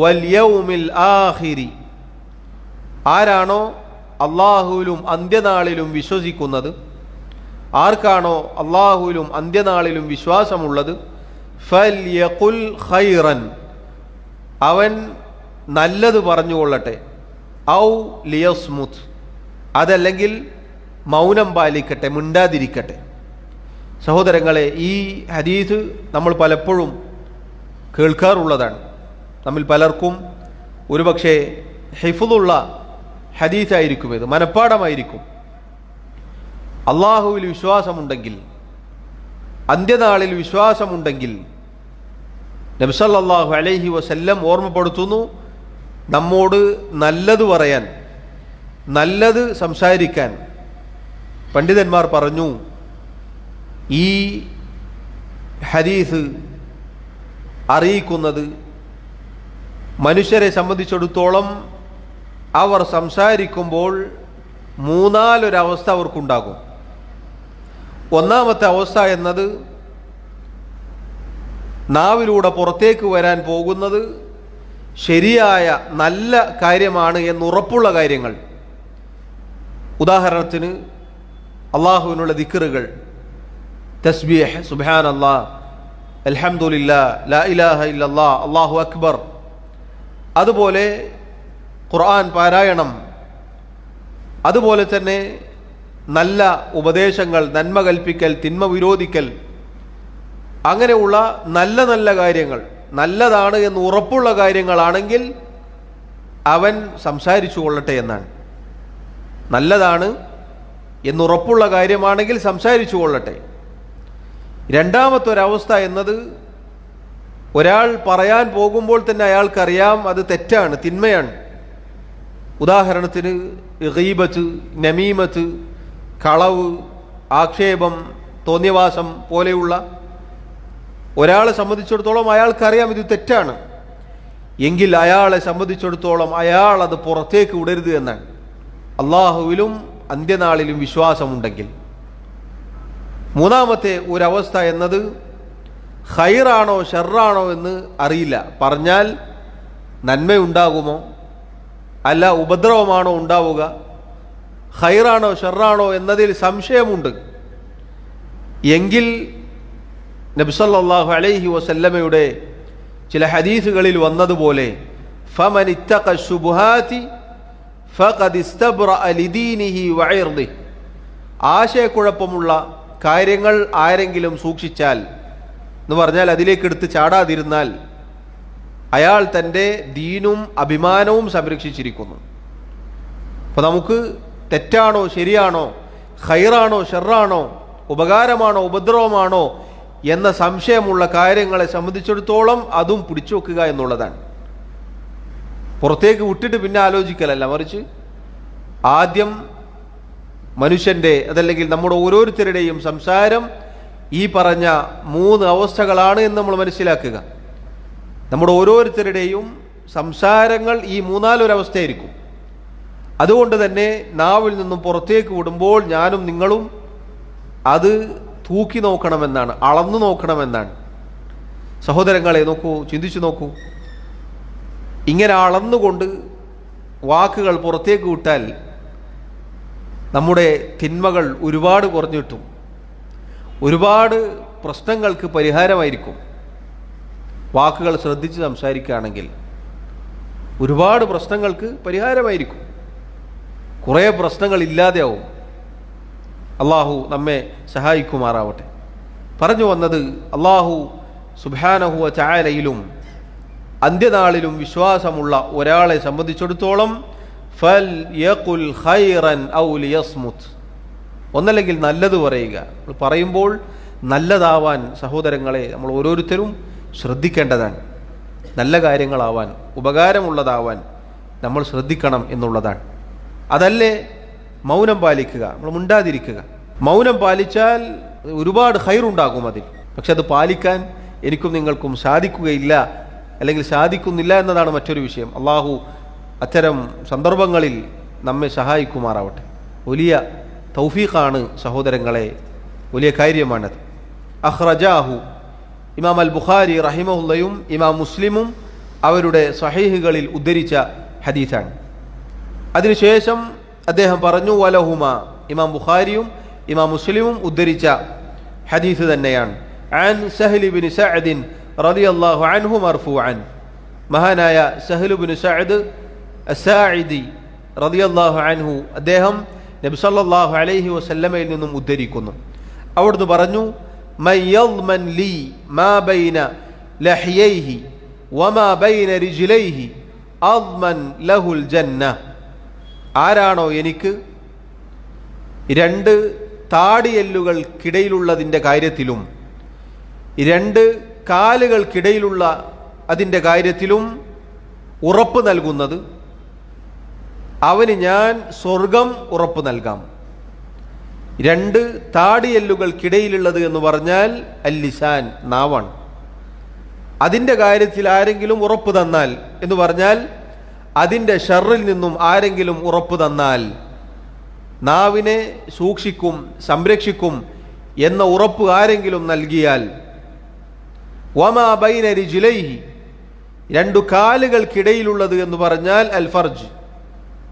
വൽ യൗമിൽ ആഖിരി, ആരാണോ അല്ലാഹുവിലും അന്ത്യനാളിലും വിശ്വസിക്കുന്നത്, ആർക്കാണോ അല്ലാഹുവിലും അന്ത്യനാളിലും വിശ്വാസമുള്ളത്, ഫൽയഖുൽ ഖൈറൻ, അവൻ നല്ലത് പറഞ്ഞുകൊള്ളട്ടെ, ഔ ലിയസ്മുത്, അതല്ലെങ്കിൽ മൗനം പാലിക്കട്ടെ, മിണ്ടാതിരിക്കട്ടെ. സഹോദരങ്ങളെ, ഈ ഹദീസ് നമ്മൾ പലപ്പോഴും കേൾക്കാറുള്ളതാണ്. നമ്മിൽ പലർക്കും ഒരുപക്ഷെ ഹിഫ്ളുള്ള ഹദീസായിരിക്കും, ഇത് മനഃപ്പാടമായിരിക്കും. അള്ളാഹുവിൽ വിശ്വാസമുണ്ടെങ്കിൽ, അന്ത്യനാളിൽ വിശ്വാസമുണ്ടെങ്കിൽ നബി സല്ലല്ലാഹു അലൈഹി വസല്ലം ഓർമ്മപ്പെടുത്തുന്നു, നമ്മോട് നല്ലത് പറയാൻ, നല്ലത് സംസാരിക്കാൻ. പണ്ഡിതന്മാർ പറഞ്ഞു, ഈ ഹദീസ് അറിയിക്കുന്നത് മനുഷ്യരെ സംബന്ധിച്ചിടത്തോളം അവർ സംസാരിക്കുമ്പോൾ മൂന്നാലൊരവസ്ഥ അവർക്കുണ്ടാകും. ഒന്നാമത്തെ അവസ്ഥ എന്നത് നാവിലൂടെ പുറത്തേക്ക് വരാൻ പോകുന്നത് ശരിയായ നല്ല കാര്യമാണ് എന്നുറപ്പുള്ള കാര്യങ്ങൾ. ഉദാഹരണത്തിന് അള്ളാഹുവിനുള്ള ദിക്റുകൾ, തസ്ബീഹ്, സുബ്ഹാനല്ലാഹ്, അൽഹംദുലില്ലാഹ്, ലാ ഇലാഹ ഇല്ലല്ലാഹ്, അല്ലാഹു അക്ബർ, അതുപോലെ ഖുർആൻ പാരായണം, അതുപോലെ തന്നെ നല്ല ഉപദേശങ്ങൾ, നന്മ കൽപ്പിക്കൽ, തിന്മ വിരോധിക്കൽ, അങ്ങനെയുള്ള നല്ല നല്ല കാര്യങ്ങൾ, നല്ലതാണ് എന്ന് ഉറപ്പുള്ള കാര്യങ്ങളാണെങ്കിൽ അവൻ സംസാരിച്ചു കൊള്ളട്ടെ എന്നാണ്. നല്ലതാണ് എന്നുറപ്പുള്ള കാര്യമാണെങ്കിൽ സംസാരിച്ചു കൊള്ളട്ടെ. രണ്ടാമത്തെ ഒരവസ്ഥ എന്നത് ഒരാൾ പറയാൻ പോകുമ്പോൾ തന്നെ അയാൾക്കറിയാം അത് തെറ്റാണ്, തിന്മയാണ്. ഉദാഹരണത്തിന് ഗീബത്ത്, നമീമത്ത്, കളവ്, ആക്ഷേപം, തോന്നിയവാസം പോലെയുള്ള ഒരാളെ സംബന്ധിച്ചിടത്തോളം അയാൾക്കറിയാം ഇത് തെറ്റാണ്. എങ്കിൽ അയാളെ സംബന്ധിച്ചിടത്തോളം അയാൾ അത് പുറത്തേക്ക് വിടരുത് എന്നാണ്. അള്ളാഹുവിലും അന്ത്യനാളിലും വിശ്വാസമുണ്ടെങ്കിൽ. മൂന്നാമത്തെ ഒരവസ്ഥ എന്നത് ഖൈറാണോ ഷർറാണോ എന്ന് അറിയില്ല. പറഞ്ഞാൽ നന്മയുണ്ടാകുമോ അല്ല ഉപദ്രവമാണോ ഉണ്ടാവുക, ഖൈറാണോ ഷർറാണോ എന്നതിൽ സംശയമുണ്ട് എങ്കിൽ നബി സല്ലല്ലാഹു അലൈഹി വസല്ലമയുടെ ചില ഹദീസുകളിൽ വന്നതുപോലെ ഫമൻ ഇത്തഖ ശുബ്ഹാതി ഫഖദ് ഇസ്തബ്റഅ ലിദീനിഹി വഇർദിഹി, ആശയക്കുഴപ്പമുള്ള കാര്യങ്ങൾ ആരെങ്കിലും സൂക്ഷിച്ചാൽ എന്ന് പറഞ്ഞാൽ അതിലേക്ക് എടുത്ത് ചാടാതിരുന്നാൽ അയാൾ തൻ്റെ ദീനും അഭിമാനവും സംരക്ഷിച്ചിരിക്കുന്നു. അപ്പോൾ നമുക്ക് തെറ്റാണോ ശരിയാണോ, ഖൈറാണോ ഷർറാണോ, ഉപകാരമാണോ ഉപദ്രവമാണോ എന്ന സംശയമുള്ള കാര്യങ്ങളെ സംബന്ധിച്ചിടത്തോളം അതും പിടിച്ചു വെക്കുക എന്നുള്ളതാണ്. പുറത്തേക്ക് വിട്ടിട്ട് പിന്നെ ആലോചിക്കലല്ല, മറിച്ച് ആദ്യം മനുഷ്യൻ്റെ അതല്ലെങ്കിൽ നമ്മുടെ ഓരോരുത്തരുടെയും സംസാരം ഈ പറഞ്ഞ മൂന്ന് അവസ്ഥകളാണ് എന്ന് നമ്മൾ മനസ്സിലാക്കുക. നമ്മുടെ ഓരോരുത്തരുടെയും സംസാരങ്ങൾ ഈ മൂന്നാലൊരവസ്ഥയായിരിക്കും. അതുകൊണ്ട് തന്നെ നാവിൽ നിന്നും പുറത്തേക്ക് വിടുമ്പോൾ ഞാനും നിങ്ങളും അത് തൂക്കി നോക്കണമെന്നാണ്, അളന്നു നോക്കണമെന്നാണ്. സഹോദരങ്ങളെ നോക്കൂ, ചിന്തിച്ചു നോക്കൂ. ഇങ്ങനെ അളന്നുകൊണ്ട് വാക്കുകൾ പുറത്തേക്ക് വിട്ടാൽ നമ്മുടെ തിന്മകൾ ഒരുപാട് കുറഞ്ഞു കിട്ടും. ഒരുപാട് പ്രശ്നങ്ങൾക്ക് പരിഹാരമായിരിക്കും. വാക്കുകൾ ശ്രദ്ധിച്ച് സംസാരിക്കുകയാണെങ്കിൽ ഒരുപാട് പ്രശ്നങ്ങൾക്ക് പരിഹാരമായിരിക്കും. കുറേ പ്രശ്നങ്ങൾ ഇല്ലാതെയാവും. അള്ളാഹു നമ്മെ സഹായിക്കുമാറാവട്ടെ. പറഞ്ഞു വന്നത്, അള്ളാഹു സുബ്ഹാനഹു വ തആലയിലും അന്ത്യനാളിലും വിശ്വാസമുള്ള ഒരാളെ സംബന്ധിച്ചിടത്തോളം ഫൽ യഖുൽ ഖൈറൻ ഔ ലിയസ്മുത്, ഒന്നല്ലെങ്കിൽ നല്ലത് പറയുക. പറയുമ്പോൾ നല്ലതാവാൻ സഹോദരങ്ങളെ നമ്മൾ ഓരോരുത്തരും ശ്രദ്ധിക്കേണ്ടതാണ്. നല്ല കാര്യങ്ങളാവാൻ, ഉപകാരമുള്ളതാവാൻ നമ്മൾ ശ്രദ്ധിക്കണം എന്നുള്ളതാണ്. അതല്ലേ മൗനം പാലിക്കുക, നമ്മൾ മിണ്ടാതിരിക്കുക. മൗനം പാലിച്ചാൽ ഒരുപാട് ഖൈറുണ്ടാകും അതിൽ. പക്ഷെ അത് പാലിക്കാൻ എനിക്കും നിങ്ങൾക്കും സാധിക്കുകയില്ല, അല്ലെങ്കിൽ സാധിക്കുന്നില്ല എന്നതാണ് മറ്റൊരു വിഷയം. അള്ളാഹു അത്തരം സന്ദർഭങ്ങളിൽ നമ്മെ സഹായിക്കുമാറാവട്ടെ. വലിയ തൗഫീഖാണ് സഹോദരങ്ങളെ, വലിയ കാര്യമാണത്. അഖ്റജാഹു, ഇമാം അൽ ബുഖാരി റഹിമഹുല്ലയും ഇമാം മുസ്ലിമും അവരുടെ സ്വഹീഹുകളിൽ ഉദ്ധരിച്ച ഹദീസാണ്. അതിനുശേഷം അദ്ദേഹം പറഞ്ഞു, വലഹുമ, ഇമാം ബുഖാരിയും ഇമാം മുസ്ലിമും ഉദ്ധരിച്ച ഹദീസ് തന്നെയാണ്. അൻ സഹ്ൽ ഇബ്നു സഅദ് റളിയല്ലാഹു അൻഹു മർഫൂഅൻ, മഹാനായ സഹ്ൽ ഇബ്നു സഅദ് അസ്സാഇദി റളിയല്ലാഹു അൻഹു അദ്ദേഹം നബി സല്ലല്ലാഹു അലൈഹി വസല്ലമയിൽ നിന്നും ഉദ്ധരിക്കുന്നു. അവിടുന്ന് പറഞ്ഞു, മൻ യദ്മൻ ലീ മാ ബൈന ലഹ്യൈഹി വമാ ബൈന റിജ്ലൈഹി അദ്മൻ ലഹുൽ ജന്ന, ആരാണോ എനിക്ക് രണ്ട് താടിയെല്ലുകൾക്കിടയിലുള്ളതിൻ്റെ കാര്യത്തിലും രണ്ട് കാലുകൾക്കിടയിലുള്ള അതിൻ്റെ കാര്യത്തിലും ഉറപ്പ് നൽകുന്നത്, അവന് ഞാൻ സ്വർഗം ഉറപ്പ് നൽകാം. രണ്ട് താടിയെല്ലുകൾക്കിടയിലുള്ളത് എന്ന് പറഞ്ഞാൽ അല്ലിസാൻ, നാവാണ്. അതിൻ്റെ കാര്യത്തിൽ ആരെങ്കിലും ഉറപ്പ് തന്നാൽ എന്ന് പറഞ്ഞാൽ അതിൻ്റെ ഷർറിൽ നിന്നും ആരെങ്കിലും ഉറപ്പ് തന്നാൽ, നാവിനെ സൂക്ഷിക്കും, സംരക്ഷിക്കും എന്ന ഉറപ്പ് ആരെങ്കിലും നൽകിയാൽ, വമാ ബൈന റിജ്ലൈഹി, രണ്ടു കാലുകൾക്കിടയിലുള്ളത് എന്ന് പറഞ്ഞാൽ അൽ ഫർജ്,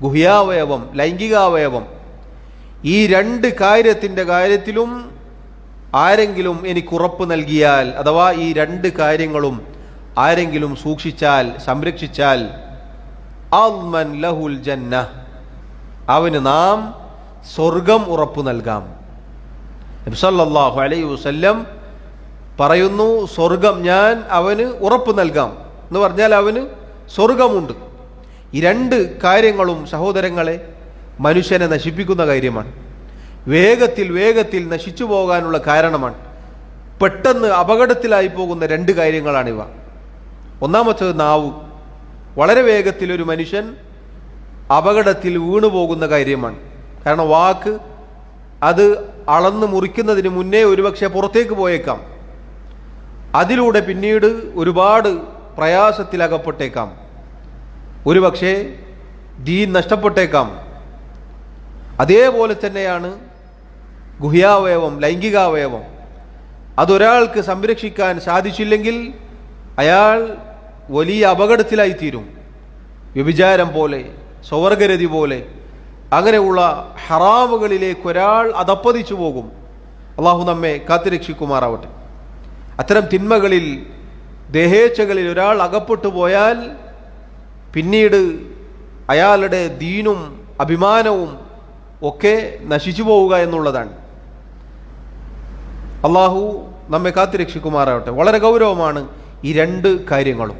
ഗുഹ്യാവയവം, ലൈംഗികാവയവം, ഈ രണ്ട് കാര്യത്തിൻ്റെ കാര്യത്തിലും ആരെങ്കിലും എനിക്ക് ഉറപ്പ് നൽകിയാൽ, അഥവാ ഈ രണ്ട് കാര്യങ്ങളും ആരെങ്കിലും സൂക്ഷിച്ചാൽ, സംരക്ഷിച്ചാൽ, അദ്മൻ ലഹുൽ ജന്ന, അവന് നാം സ്വർഗം ഉറപ്പ് നൽകാം. നബി സല്ലല്ലാഹു അലൈഹി വസല്ലം പറയുന്നു, സ്വർഗം ഞാൻ അവന് ഉറപ്പ് നൽകാം എന്ന് പറഞ്ഞാൽ അവന് സ്വർഗമുണ്ട്. ഈ രണ്ട് കാര്യങ്ങളും സഹോദരങ്ങളെ മനുഷ്യനെ നശിപ്പിക്കുന്ന കാര്യമാണ്. വേഗത്തിൽ നശിച്ചു പോകാനുള്ള കാരണമാണ്. പെട്ടെന്ന് അപകടത്തിലായി പോകുന്ന രണ്ട് കാര്യങ്ങളാണിവ. ഒന്നാമത്തേത് നാവ്. വളരെ വേഗത്തിൽ ഒരു മനുഷ്യൻ അപകടത്തിൽ വീണു പോകുന്ന കാര്യമാണ്. കാരണം വാക്ക് അത് അളന്ന് മുറിക്കുന്നതിന് മുന്നേ ഒരുപക്ഷെ പുറത്തേക്ക് പോയേക്കാം. അതിലൂടെ പിന്നീട് ഒരുപാട് പ്രയാസത്തിലകപ്പെട്ടേക്കാം. ഒരുപക്ഷെ ദീൻ നഷ്ടപ്പെട്ടേക്കാം. അതേപോലെ തന്നെയാണ് ഗുഹ്യാവയവം, ലൈംഗികാവയവം. അതൊരാൾക്ക് സംരക്ഷിക്കാൻ സാധിച്ചില്ലെങ്കിൽ അയാൾ വലിയ അപകടത്തിലായിത്തീരും. വ്യഭിചാരം പോലെ, സ്വവർഗരതി പോലെ അങ്ങനെയുള്ള ഹറാമുകളിലേക്ക് ഒരാൾ അധപ്പതിച്ചു പോകും. അള്ളാഹു നമ്മെ കാത്തുരക്ഷിക്കുമാറാവട്ടെ. അത്തരം തിന്മകളിൽ, ദേഹേച്ഛകളിൽ ഒരാൾ അകപ്പെട്ടു പോയാൽ പിന്നീട് അയാളുടെ ദീനും അഭിമാനവും ഒക്കെ നശിച്ചു പോവുക എന്നുള്ളതാണ്. അള്ളാഹു നമ്മെ കാത്തുരക്ഷിക്കുമാറാവട്ടെ. വളരെ ഗൗരവമാണ് ഈ രണ്ട് കാര്യങ്ങളും.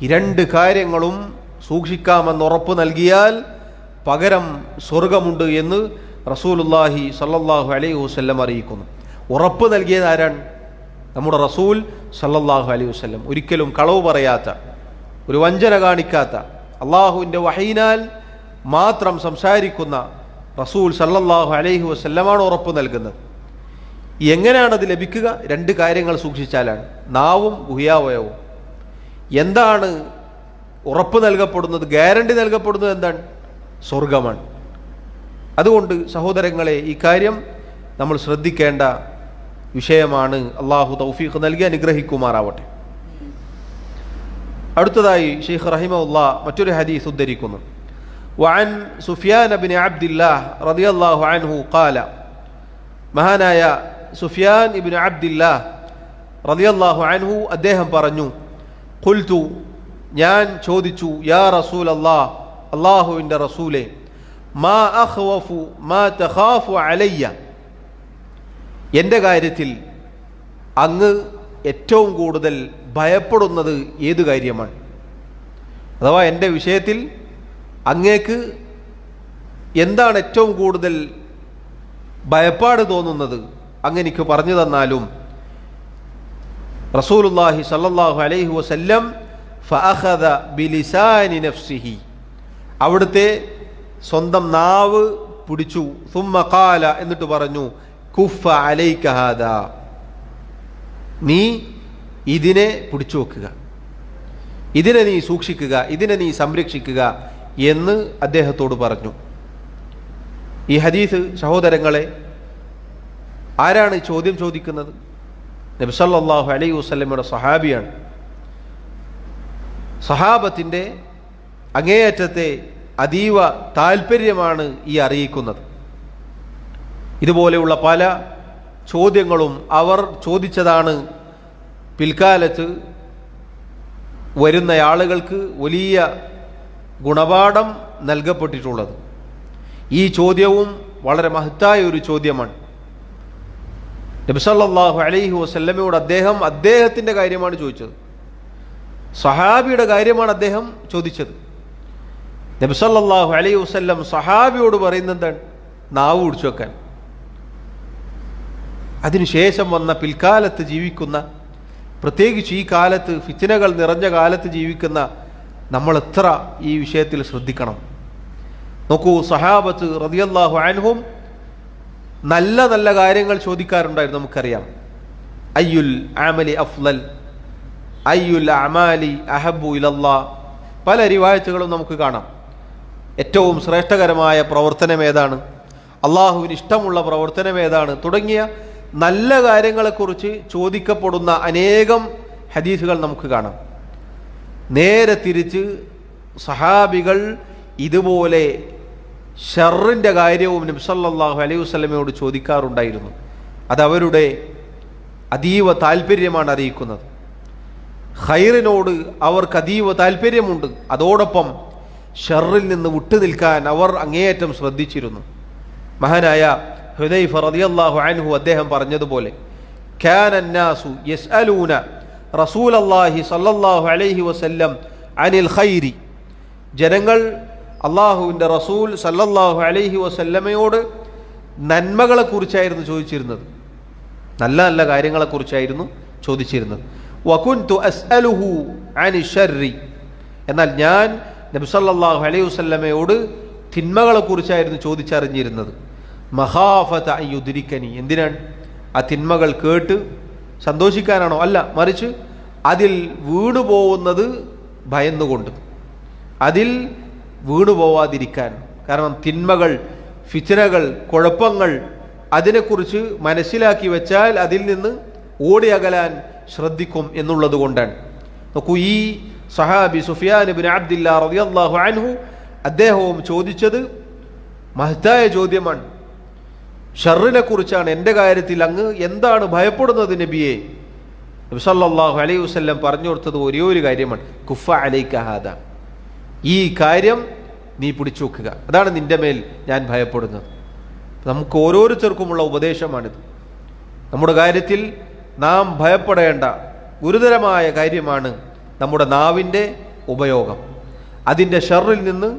ഈ രണ്ട് കാര്യങ്ങളും സൂക്ഷിക്കാമെന്ന് ഉറപ്പ് നൽകിയാൽ പകരം സ്വർഗമുണ്ട് എന്ന് റസൂലുള്ളാഹി സല്ലല്ലാഹു അലൈഹി വസല്ലം അറിയിക്കുന്നു. ഉറപ്പ് നൽകിയത് ആരാണ്? നമ്മുടെ റസൂൽ സല്ലല്ലാഹു അലൈഹി വസല്ലം. ഒരിക്കലും കളവ് പറയാത്ത, ഒരു വഞ്ചന കാണിക്കാത്ത, അള്ളാഹുവിൻ്റെ വഹയിനാൽ മാത്രം സംസാരിക്കുന്ന റസൂൽ സല്ലല്ലാഹു അലൈഹി വസല്ലമാണ് ഉറപ്പ് നൽകുന്നത്. എങ്ങനെയാണത് ലഭിക്കുക? രണ്ട് കാര്യങ്ങൾ സൂക്ഷിച്ചാലാണ്. നാവും ഗുഹ്യാവയവും. എന്താണ് ഉറപ്പ് നൽകപ്പെടുന്നത്, ഗ്യാരണ്ടി നൽകപ്പെടുന്നത്? എന്താണ്? സ്വർഗമാണ്. അതുകൊണ്ട് സഹോദരങ്ങളെ, ഈ കാര്യം നമ്മൾ ശ്രദ്ധിക്കേണ്ട വിഷയമാണ്. അള്ളാഹു തൗഫീഖ് നൽകി അനുഗ്രഹിക്കുമാറാവട്ടെ. അടുത്തതായി ഷെയ്ഖ് റഹിമഹുല്ലാഹ് മറ്റൊരു ഹദീസ് ഉദ്ധരിക്കുന്നു. വഅൻ സുഫിയാൻ ബിൻ അബ്ദില്ലാഹ് റളിയല്ലാഹു അൻഹു ഖാല, മഹാനായ സുഫിയാൻ ഇബ്നു അബ്ദില്ലാഹ് റളിയല്ലാഹു അൻഹു അദ്ദേഹം പറഞ്ഞു, ഖുൽതു ഞാൻ ചോദിച്ചു, യാ റസൂലല്ലാഹ് അല്ലാഹുവിൻ്റെ റസൂലേ, മാ അഖ്വഫു മാ തഖാഫു അലയ്യ, എൻ്റെ കാര്യത്തിൽ അങ്ങ് ഏറ്റവും കൂടുതൽ ഭയപ്പെടുന്നത് ഏത് കാര്യമാണ്? അഥവാ എൻ്റെ വിഷയത്തിൽ അങ്ങേക്ക് എന്താണ് ഏറ്റവും കൂടുതൽ ഭയപ്പാട് തോന്നുന്നത് അങ്ങെനിക്ക് പറഞ്ഞു തന്നാലും. റസൂലുള്ളാഹി സ്വല്ലല്ലാഹു അലൈഹി വസല്ലം ഫഅഖദ ബിലിസാനി നഫ്സിഹി, അവിടുത്തെ സ്വന്തം നാവ് പിടിച്ചു. സുമ്മ ഖാല, എന്നിട്ട് പറഞ്ഞു, കുഫ അലൈക ഹാദാ, നീ ഇതിനെ പിടിച്ചു വെക്കുക, ഇതിനെ നീ സൂക്ഷിക്കുക, ഇതിനെ നീ സംരക്ഷിക്കുക എന്ന് അദ്ദേഹത്തോട് പറഞ്ഞു. ഈ ഹദീസ് സഹോദരങ്ങളെ, ആരാണ് ഈ ചോദ്യം ചോദിക്കുന്നത്? നബി സല്ലല്ലാഹു അലൈഹി വസല്ലമയുടെ സഹാബിയാണ്. സഹാബത്തിൻ്റെ അങ്ങേയറ്റത്തെ അതീവ താല്പര്യമാണ് ഈ അറിയിക്കുന്നത്. ഇതുപോലെയുള്ള പല ചോദ്യങ്ങളും അവർ ചോദിച്ചതാണ് പിൽക്കാലത്ത് വരുന്ന ആളുകൾക്ക് വലിയ ഗുണപാഠം നൽകപ്പെട്ടിട്ടുള്ളത്. ഈ ചോദ്യവും വളരെ മഹത്തായ ഒരു ചോദ്യമാണ്. നബി സല്ലല്ലാഹു അലൈഹി വസല്ലമയോട് അദ്ദേഹത്തിൻ്റെ കാര്യമാണ് ചോദിച്ചത്, സഹാബിയുടെ കാര്യമാണ് അദ്ദേഹം ചോദിച്ചത്. നബി സല്ലല്ലാഹു അലൈഹി വസല്ലം സഹാബിയോട് പറയുന്നത് എന്താണ്? നാവ് പിടിച്ചു വെക്കാൻ. അതിനുശേഷം വന്ന പിൽക്കാലത്ത് ജീവിക്കുന്ന, പ്രത്യേകിച്ച് ഈ കാലത്ത് ഫിത്നകൾ നിറഞ്ഞ കാലത്ത് ജീവിക്കുന്ന നമ്മൾ എത്ര ഈ വിഷയത്തിൽ ശ്രദ്ധിക്കണം. നോക്കൂ, സഹാബത്ത് റളിയല്ലാഹു അൻഹും നല്ല നല്ല കാര്യങ്ങൾ ചോദിക്കാറുണ്ടായിരുന്നു. നമുക്കറിയാം, അയ്യുൽ അമലി അഫ്ളൽ, അയ്യുൽ അമാലി അഹബ്ബു ഇലല്ലാഹ്, പല റിവായത്തുകളും നമുക്ക് കാണാം. ഏറ്റവും ശ്രേഷ്ഠകരമായ പ്രവർത്തനം ഏതാണ്, അള്ളാഹുവിന് ഇഷ്ടമുള്ള പ്രവർത്തനം ഏതാണ്, തുടങ്ങിയ നല്ല കാര്യങ്ങളെക്കുറിച്ച് ചോദിക്കപ്പെടുന്ന അനേകം ഹദീസുകൾ നമുക്ക് കാണാം. നേരെ തിരിച്ച് സഹാബികൾ ഇതുപോലെ ഷർറിൻ്റെ കാര്യവും നബി സല്ലല്ലാഹു അലൈഹി വസല്ലമയോട് ചോദിക്കാറുണ്ടായിരുന്നു. അതവരുടെ അതീവ താല്പര്യമാണ് അറിയിക്കുന്നത്. ഖൈറിനോട് അവർക്ക് അതീവ താല്പര്യമുണ്ട്. അതോടൊപ്പം ഷർറിൽ നിന്ന് വിട്ടുനിൽക്കാൻ അവർ അങ്ങേയറ്റം ശ്രദ്ധിച്ചിരുന്നു. മഹാനായ ഹുദൈഫ റളിയല്ലാഹു അൻഹു അദ്ദേഹം പറഞ്ഞതുപോലെ, കാന അന്നാസു യസ്അലൂന റസൂലല്ലാഹി സ്വല്ലല്ലാഹു അലൈഹി വസല്ലം അനിൽ ഖൈരി, ജനങ്ങൾ അള്ളാഹുവിൻ്റെ റസൂൽ സല്ലല്ലാഹു അലൈഹി വസല്ലമയോട് നന്മകളെക്കുറിച്ചായിരുന്നു ചോദിച്ചിരുന്നത്, നല്ല നല്ല കാര്യങ്ങളെക്കുറിച്ചായിരുന്നു ചോദിച്ചിരുന്നത്. വകുൻതു അസ്അലുഹു അനി ശർരി, എന്നാൽ ഞാൻ നബി സല്ലല്ലാഹു അലൈഹി വസല്ലമയോട് തിന്മകളെക്കുറിച്ചായിരുന്നു ചോദിച്ചറിഞ്ഞിരുന്നത്. മഖാഫത അൻ യുദ്രിക്കനി, എന്തിനാണ്? ആ തിന്മകൾ കേട്ട് സന്തോഷിക്കാനാണോ? അല്ല, മറിച്ച് അതിൽ വീണുപോകുന്നത് ഭയന്നുകൊണ്ട്, അതിൽ വീണുപോവാതിരിക്കാൻ. കാരണം തിന്മകൾ, ഫിത്നകൾ, കുഴപ്പങ്ങൾ അതിനെക്കുറിച്ച് മനസ്സിലാക്കി വെച്ചാൽ അതിൽ നിന്ന് ഓടി അകലാൻ ശ്രദ്ധിക്കും എന്നുള്ളത് കൊണ്ടാണ്. നോക്കൂ, ഈ സഹാബി സുഫിയാൻ ഇബ്നു അബ്ദില്ലാഹ് റളിയല്ലാഹു അൻഹു അദ്ദേഹവും ചോദിച്ചത് മഹത്തായ ചോദ്യമാണ്. ഷർറിനെ കുറിച്ചാണ്. എൻ്റെ കാര്യത്തിൽ അങ്ങ് എന്താണ് ഭയപ്പെടുന്നത് നബിയെ? നബി സല്ലല്ലാഹു അലൈഹി വസല്ലം പറഞ്ഞു കൊടുത്തത് ഒരേ ഒരു കാര്യമാണ്, കുഫ അലൈക ഹാദാ, ഈ കാര്യം നീ പിടിച്ചു വെക്കുക, അതാണ് നിന്റെ മേൽ ഞാൻ ഭയപ്പെടുന്നത്. നമുക്ക് ഓരോരുത്തർക്കുമുള്ള ഉപദേശമാണിത്. നമ്മുടെ കാര്യത്തിൽ നാം ഭയപ്പെടേണ്ട ഗുരുതരമായ കാര്യമാണ് നമ്മുടെ നാവിൻ്റെ ഉപയോഗം. അതിൻ്റെ ഷർറിൽ നിന്ന്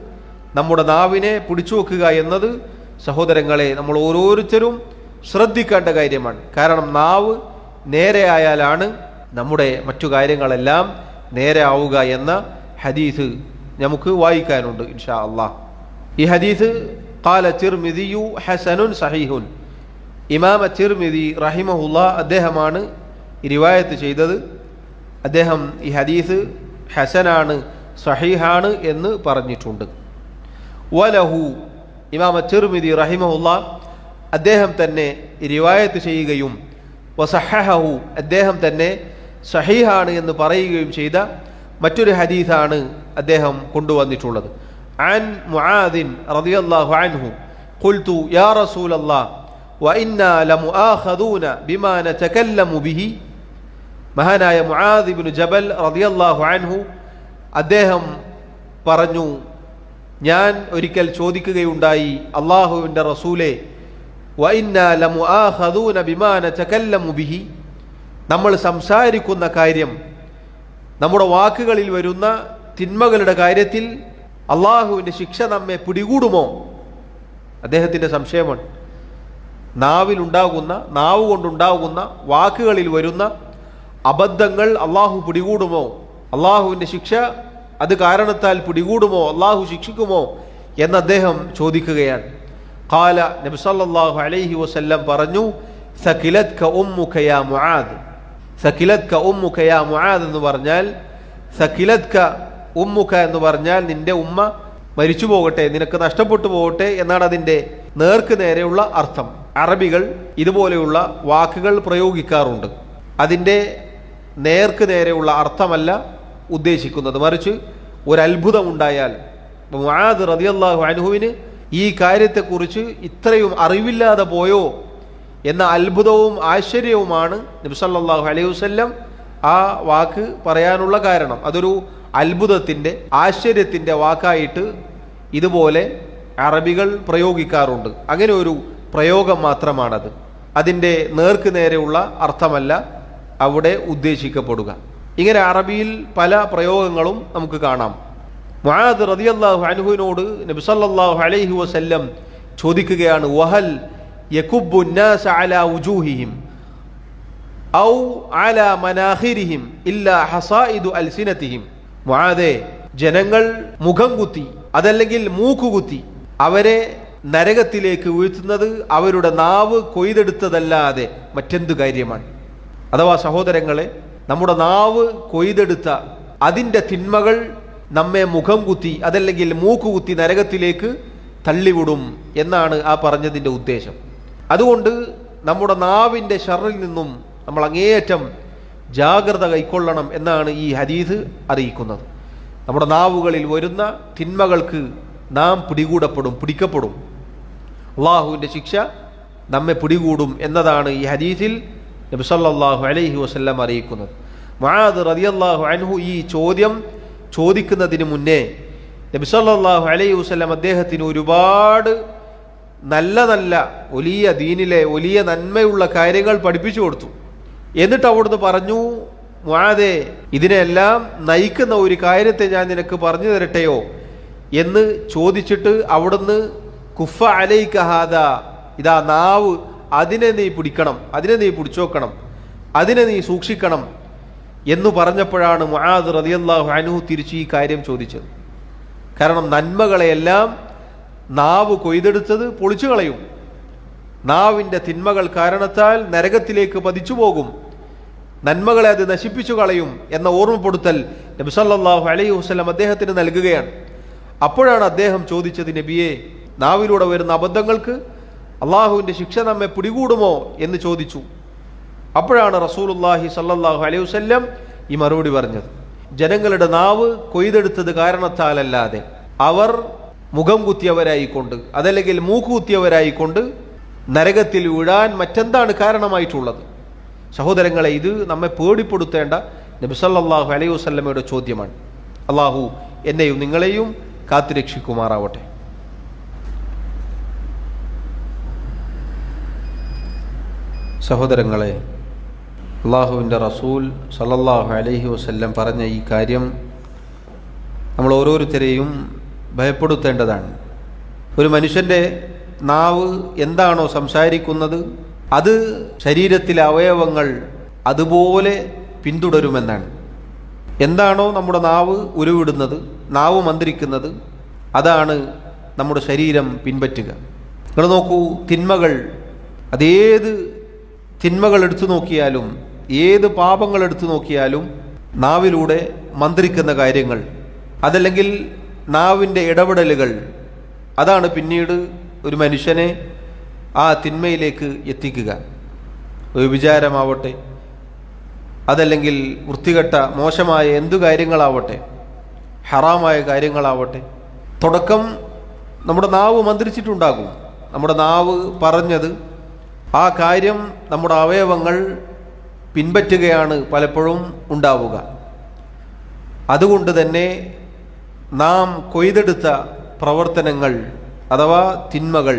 നമ്മുടെ നാവിനെ പിടിച്ചു വെക്കുക എന്നത് സഹോദരങ്ങളെ നമ്മൾ ഓരോരുത്തരും ശ്രദ്ധിക്കേണ്ട കാര്യമാണ്. കാരണം നാവ് നേരെയായാലാണ് നമ്മുടെ മറ്റു കാര്യങ്ങളെല്ലാം നേരെ ആവുക എന്ന ഹദീസ് നമുക്ക് വായിക്കാനുണ്ട് ഇൻഷാ അല്ലാഹ്. ഈ ഹദീസ് ഖാല തിർമിദിയു ഹസനുൻ സഹീഹുൻ, ഇമാം തിർമിദി റഹിമഹുല്ലാഹ് അദ്ദേഹമാണ് റിവായത്ത് ചെയ്തത്. അദ്ദേഹം ഈ ഹദീസ് ഹസനാണ്, സഹീഹാണ് എന്ന് പറഞ്ഞിട്ടുണ്ട്. വലഹു, ഇമാം തിർമിദി റഹിമഹുല്ലാഹ് അദ്ദേഹം തന്നെ റിവായത്ത് ചെയ്യുകയും വസഹഹഹു, അദ്ദേഹം തന്നെ സഹീഹാണ് എന്ന് പറയുകയും ചെയ്ത മറ്റൊരു ഹദീസാണ് അദ്ദേഹം കൊണ്ടുവന്നിട്ടുള്ളത്. അൻ മുആദിൻ റളിയല്ലാഹു അൻഹു ഖുൽതു യാ റസൂലല്ലാഹ് വഇന്നാ ലമുആഖദൂന ബിമാ നതകല്ലമു ബിഹി. മഹാനായ മുആദ് ഇബ്നു ജബൽ റളിയല്ലാഹു അൻഹു അദ്ദേഹം പറഞ്ഞു, ഞാൻ ഒരിക്കൽ ചോദിക്കുകയുണ്ടായി, അല്ലാഹുവിൻ്റെ റസൂലേ, വഇന്നാ ലമുആഖദൂന ബിമാ നതകല്ലമു ബിഹി, നമ്മൾ സംസാരിക്കുന്ന കാര്യം, നമ്മുടെ വാക്കുകളിൽ വരുന്ന തിന്മകളുടെ കാര്യത്തിൽ അള്ളാഹുവിൻ്റെ ശിക്ഷ നമ്മെ പിടികൂടുമോ? അദ്ദേഹത്തിൻ്റെ സംശയമാണ്. നാവ് കൊണ്ടുണ്ടാകുന്ന വാക്കുകളിൽ വരുന്ന അബദ്ധങ്ങൾ അള്ളാഹു പിടികൂടുമോ? അള്ളാഹുവിൻ്റെ ശിക്ഷ അത് കാരണത്താൽ പിടികൂടുമോ? അള്ളാഹു ശിക്ഷിക്കുമോ എന്ന് അദ്ദേഹം ചോദിക്കുകയാണ്. ഖാല, നബി സല്ലല്ലാഹു അലൈഹി വസല്ലം പറഞ്ഞു, സകിലത്ക ഉമ്മുക യാ മുആദ്. സകിലത്ക ഉമ്മുക യാ മുആദ് എന്ന് പറഞ്ഞാൽ, സകിലത്ക ഉമ്മുക എന്ന് പറഞ്ഞാൽ നിന്റെ ഉമ്മ മരിച്ചു പോകട്ടെ, നിനക്ക് നഷ്ടപ്പെട്ടു പോകട്ടെ എന്നാണ് അതിൻ്റെ നേർക്ക് നേരെയുള്ള അർത്ഥം. അറബികൾ ഇതുപോലെയുള്ള വാക്കുകൾ പ്രയോഗിക്കാറുണ്ട്. അതിൻ്റെ നേർക്ക് നേരെയുള്ള അർത്ഥമല്ല ഉദ്ദേശിക്കുന്നത്, മറിച്ച് ഒരത്ഭുതമുണ്ടായാൽ. മുആദ് റളിയല്ലാഹു അൻഹുവിന് ഈ കാര്യത്തെക്കുറിച്ച് ഇത്രയും അറിവില്ലാതെ പോയോ എന്ന അത്ഭുതവും ആശ്ചര്യവുമാണ് നബി സല്ലല്ലാഹു അലൈഹി വസല്ലം ആ വാക്ക് പറയാനുള്ള കാരണം. അതൊരു അത്ഭുതത്തിൻ്റെ ആശ്ചര്യത്തിൻ്റെ വാക്കായിട്ട് ഇതുപോലെ അറബികൾ പ്രയോഗിക്കാറുണ്ട്. അങ്ങനെ ഒരു പ്രയോഗം മാത്രമാണത്. അതിൻ്റെ നേർക്ക് നേരെയുള്ള അർത്ഥമല്ല അവിടെ ഉദ്ദേശിക്കപ്പെടുക. ഇങ്ങനെ അറബിയിൽ പല പ്രയോഗങ്ങളും നമുക്ക് കാണാം. മുആദ് റളിയല്ലാഹു അൻഹുവിനോട് നബി സല്ലല്ലാഹു അലൈഹി വസല്ലം ചോദിക്കുകയാണ്, വഹൽ യകുബ്ബു الناس على وجوههم ഔ على മനാഖിരിഹിം ഇല്ലാ ഹസായിദു അൽസിനതിഹിം. മുആദേ, ജനങ്ങൾ മുഖം കുത്തി അതല്ലെങ്കിൽ മൂക്കുകുത്തി അവരെ നരകത്തിലേക്ക് വീഴ്ത്തുന്നത് അവരുടെ നാവ് കൊയ്തെടുത്തതല്ലാതെ മറ്റെന്തു കാര്യമാണ്? അഥവാ സഹോദരങ്ങളെ, നമ്മുടെ നാവ് കൊയ്തെടുത്ത അതിൻ്റെ തിന്മകൾ നമ്മെ മുഖം കുത്തി അതല്ലെങ്കിൽ മൂക്കുകുത്തി നരകത്തിലേക്ക് തള്ളിവിടും എന്നാണ് ആ പറഞ്ഞതിൻ്റെ ഉദ്ദേശം. അതുകൊണ്ട് നമ്മുടെ നാവിൻ്റെ ഷർറിൽ നിന്നും നമ്മൾ അങ്ങേയറ്റം ജാഗ്രത കൈക്കൊള്ളണം എന്നാണ് ഈ ഹദീസ് അറിയിക്കുന്നത്. നമ്മുടെ നാവുകളിൽ വരുന്ന തിന്മകൾക്ക് നാം പിടിക്കപ്പെടും. അള്ളാഹുവിൻ്റെ ശിക്ഷ നമ്മെ പിടികൂടും എന്നതാണ് ഈ ഹദീസിൽ നബി സല്ലല്ലാഹു അലൈഹി വസല്ലം അറിയിക്കുന്നത്. മുആദ് റളിയല്ലാഹു അൻഹു ഈ ചോദ്യം ചോദിക്കുന്നതിന് മുന്നേ നബി സല്ലല്ലാഹു അലൈഹി വസല്ലം അദ്ദേഹത്തിന് ഒരുപാട് നല്ല വലിയ ദീനിലെ വലിയ നന്മയുള്ള കാര്യങ്ങൾ പഠിപ്പിച്ചു കൊടുത്തു. എന്നിട്ട് അവിടുന്ന് പറഞ്ഞു, മുആദേ, ഇതിനെല്ലാം നയിക്കുന്ന ഒരു കാര്യത്തെ ഞാൻ നിനക്ക് പറഞ്ഞു തരട്ടെയോ എന്ന് ചോദിച്ചിട്ട് അവിടുന്ന് കുഫ അലൈക ഹാദാ, ഇതാ നാവ്, അതിനെ നീ പിടിക്കണം, അതിനെ നീ പിടിച്ചോക്കണം, അതിനെ നീ സൂക്ഷിക്കണം എന്ന് പറഞ്ഞപ്പോഴാണ് മുആദ് റളിയല്ലാഹു അൻഹു തിരിച്ച് ഈ കാര്യം ചോദിച്ചത്. കാരണം നന്മകളെയെല്ലാം നാവ് കൊയ്തെടുത്തത് പൊളിച്ചു കളയും. നാവിൻ്റെ തിന്മകൾ കാരണത്താൽ നരകത്തിലേക്ക് പതിച്ചു പോകും, നന്മകളെ അത് നശിപ്പിച്ചു കളയും എന്ന ഓർമ്മപ്പെടുത്തൽ നബി സല്ലല്ലാഹു അലൈഹി വസല്ലം അദ്ദേഹത്തിന് നൽകുകയാണ്. അപ്പോഴാണ് അദ്ദേഹം ചോദിച്ചത്, നബിയെ, നാവിലൂടെ വരുന്ന അബദ്ധങ്ങൾക്ക് അള്ളാഹുവിൻ്റെ ശിക്ഷ നമ്മെ പിടികൂടുമോ എന്ന് ചോദിച്ചു. അപ്പോഴാണ് റസൂലുള്ളാഹി സല്ലല്ലാഹു അലൈഹി വസല്ലം ഈ മറുപടി പറഞ്ഞത്, ജനങ്ങളുടെ നാവ് കൊയ്തെടുത്തത് കാരണത്താലല്ലാതെ അവർ മുഖം കുത്തിയവരായിക്കൊണ്ട് അതല്ലെങ്കിൽ മൂക്കുകുത്തിയവരായിക്കൊണ്ട് നരകത്തിൽ വീഴാൻ മറ്റെന്താണ് കാരണമായിട്ടുള്ളത്? സഹോദരങ്ങളെ, ഇത് നമ്മെ പേടിപ്പെടുത്തേണ്ട നബി സല്ലല്ലാഹു അലൈഹി വസല്ലമയുടെ ചോദ്യമാണ്. അള്ളാഹു എന്നെയും നിങ്ങളെയും കാത്തുരക്ഷിക്കുമാറാവട്ടെ. സഹോദരങ്ങളെ, അള്ളാഹുവിൻ്റെ റസൂൽ സല്ലല്ലാഹു അലൈഹി വസല്ലം പറഞ്ഞ ഈ കാര്യം നമ്മൾ ഓരോരുത്തരെയും ഭയപ്പെടുത്തേണ്ടതാണ്. ഒരു മനുഷ്യൻ്റെ നാവ് എന്താണോ സംസാരിക്കുന്നത് അത് ശരീരത്തിലെ അവയവങ്ങൾ അതുപോലെ പിന്തുടരുമെന്നാണ്. എന്താണോ നമ്മുടെ നാവ് ഉരുവിടുന്നത്, നാവ് മന്ത്രിക്കുന്നത്, അതാണ് നമ്മുടെ ശരീരം പിൻപറ്റുക. നിങ്ങൾ നോക്കൂ, തിന്മകൾ, അതേത് തിന്മകൾ എടുത്തു നോക്കിയാലും ഏത് പാപങ്ങൾ എടുത്തു നോക്കിയാലും നാവിലൂടെ മന്ത്രിക്കുന്ന കാര്യങ്ങൾ അതല്ലെങ്കിൽ നാവിൻ്റെ ഇടപെടലുകൾ, അതാണ് പിന്നീട് ഒരു മനുഷ്യനെ ആ തിന്മയിലേക്ക് എത്തിക്കുക. വ്യഭിചാരമാവട്ടെ അതല്ലെങ്കിൽ വൃത്തികെട്ട മോശമായ എന്തു കാര്യങ്ങളാവട്ടെ, ഹറാമായ കാര്യങ്ങളാവട്ടെ, തുടക്കം നമ്മുടെ നാവ് മന്ത്രിച്ചിട്ടുണ്ടാകും. നമ്മുടെ നാവ് പറഞ്ഞത് ആ കാര്യം നമ്മുടെ അവയവങ്ങൾ പിൻപറ്റുകയാണ് പലപ്പോഴും ഉണ്ടാവുക. അതുകൊണ്ട് തന്നെ നാം കൊയ്തെടുത്ത പ്രവർത്തനങ്ങൾ അഥവാ തിന്മകൾ,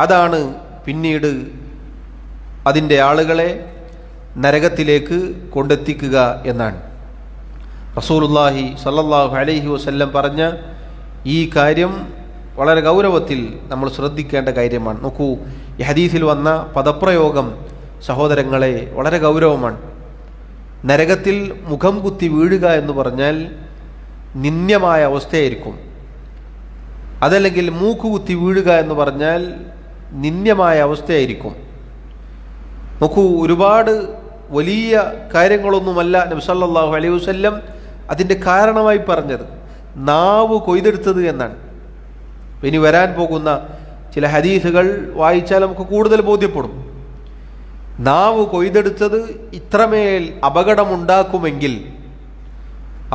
അതാണ് പിന്നീട് അതിൻ്റെ ആളുകളെ നരകത്തിലേക്ക് കൊണ്ടെത്തിക്കുക എന്നാണ്. റസൂലുള്ളാഹി സ്വല്ലല്ലാഹു അലൈഹി വസല്ലം പറഞ്ഞ ഈ കാര്യം വളരെ ഗൗരവത്തിൽ നമ്മൾ ശ്രദ്ധിക്കേണ്ട കാര്യമാണ്. നോക്കൂ, ഈ ഹദീസിൽ വന്ന പദപ്രയോഗം സഹോദരങ്ങളെ വളരെ ഗൗരവമാണ്. നരകത്തിൽ മുഖം കുത്തി വീഴുക എന്ന് പറഞ്ഞാൽ നിന്ദ്യമായ അവസ്ഥയായിരിക്കും. അതല്ലെങ്കിൽ മൂക്കുകുത്തി വീഴുക എന്ന് പറഞ്ഞാൽ നിന്ദ്യമായ അവസ്ഥയായിരിക്കും. നോക്കൂ, ഒരുപാട് വലിയ കാര്യങ്ങളൊന്നുമല്ല നബി സല്ലല്ലാഹു അലൈഹി വസല്ലം അതിൻ്റെ കാരണമായി പറഞ്ഞത്, നാവ് കൊയ്തെടുത്തത് എന്നാണ്. ഇനി വരാൻ പോകുന്ന ചില ഹദീസുകൾ വായിച്ചാൽ നമുക്ക് കൂടുതൽ ബോധ്യപ്പെടും. നാവ് കൊയ്തെടുത്തത് ഇത്രമേൽ അപകടമുണ്ടാക്കുമെങ്കിൽ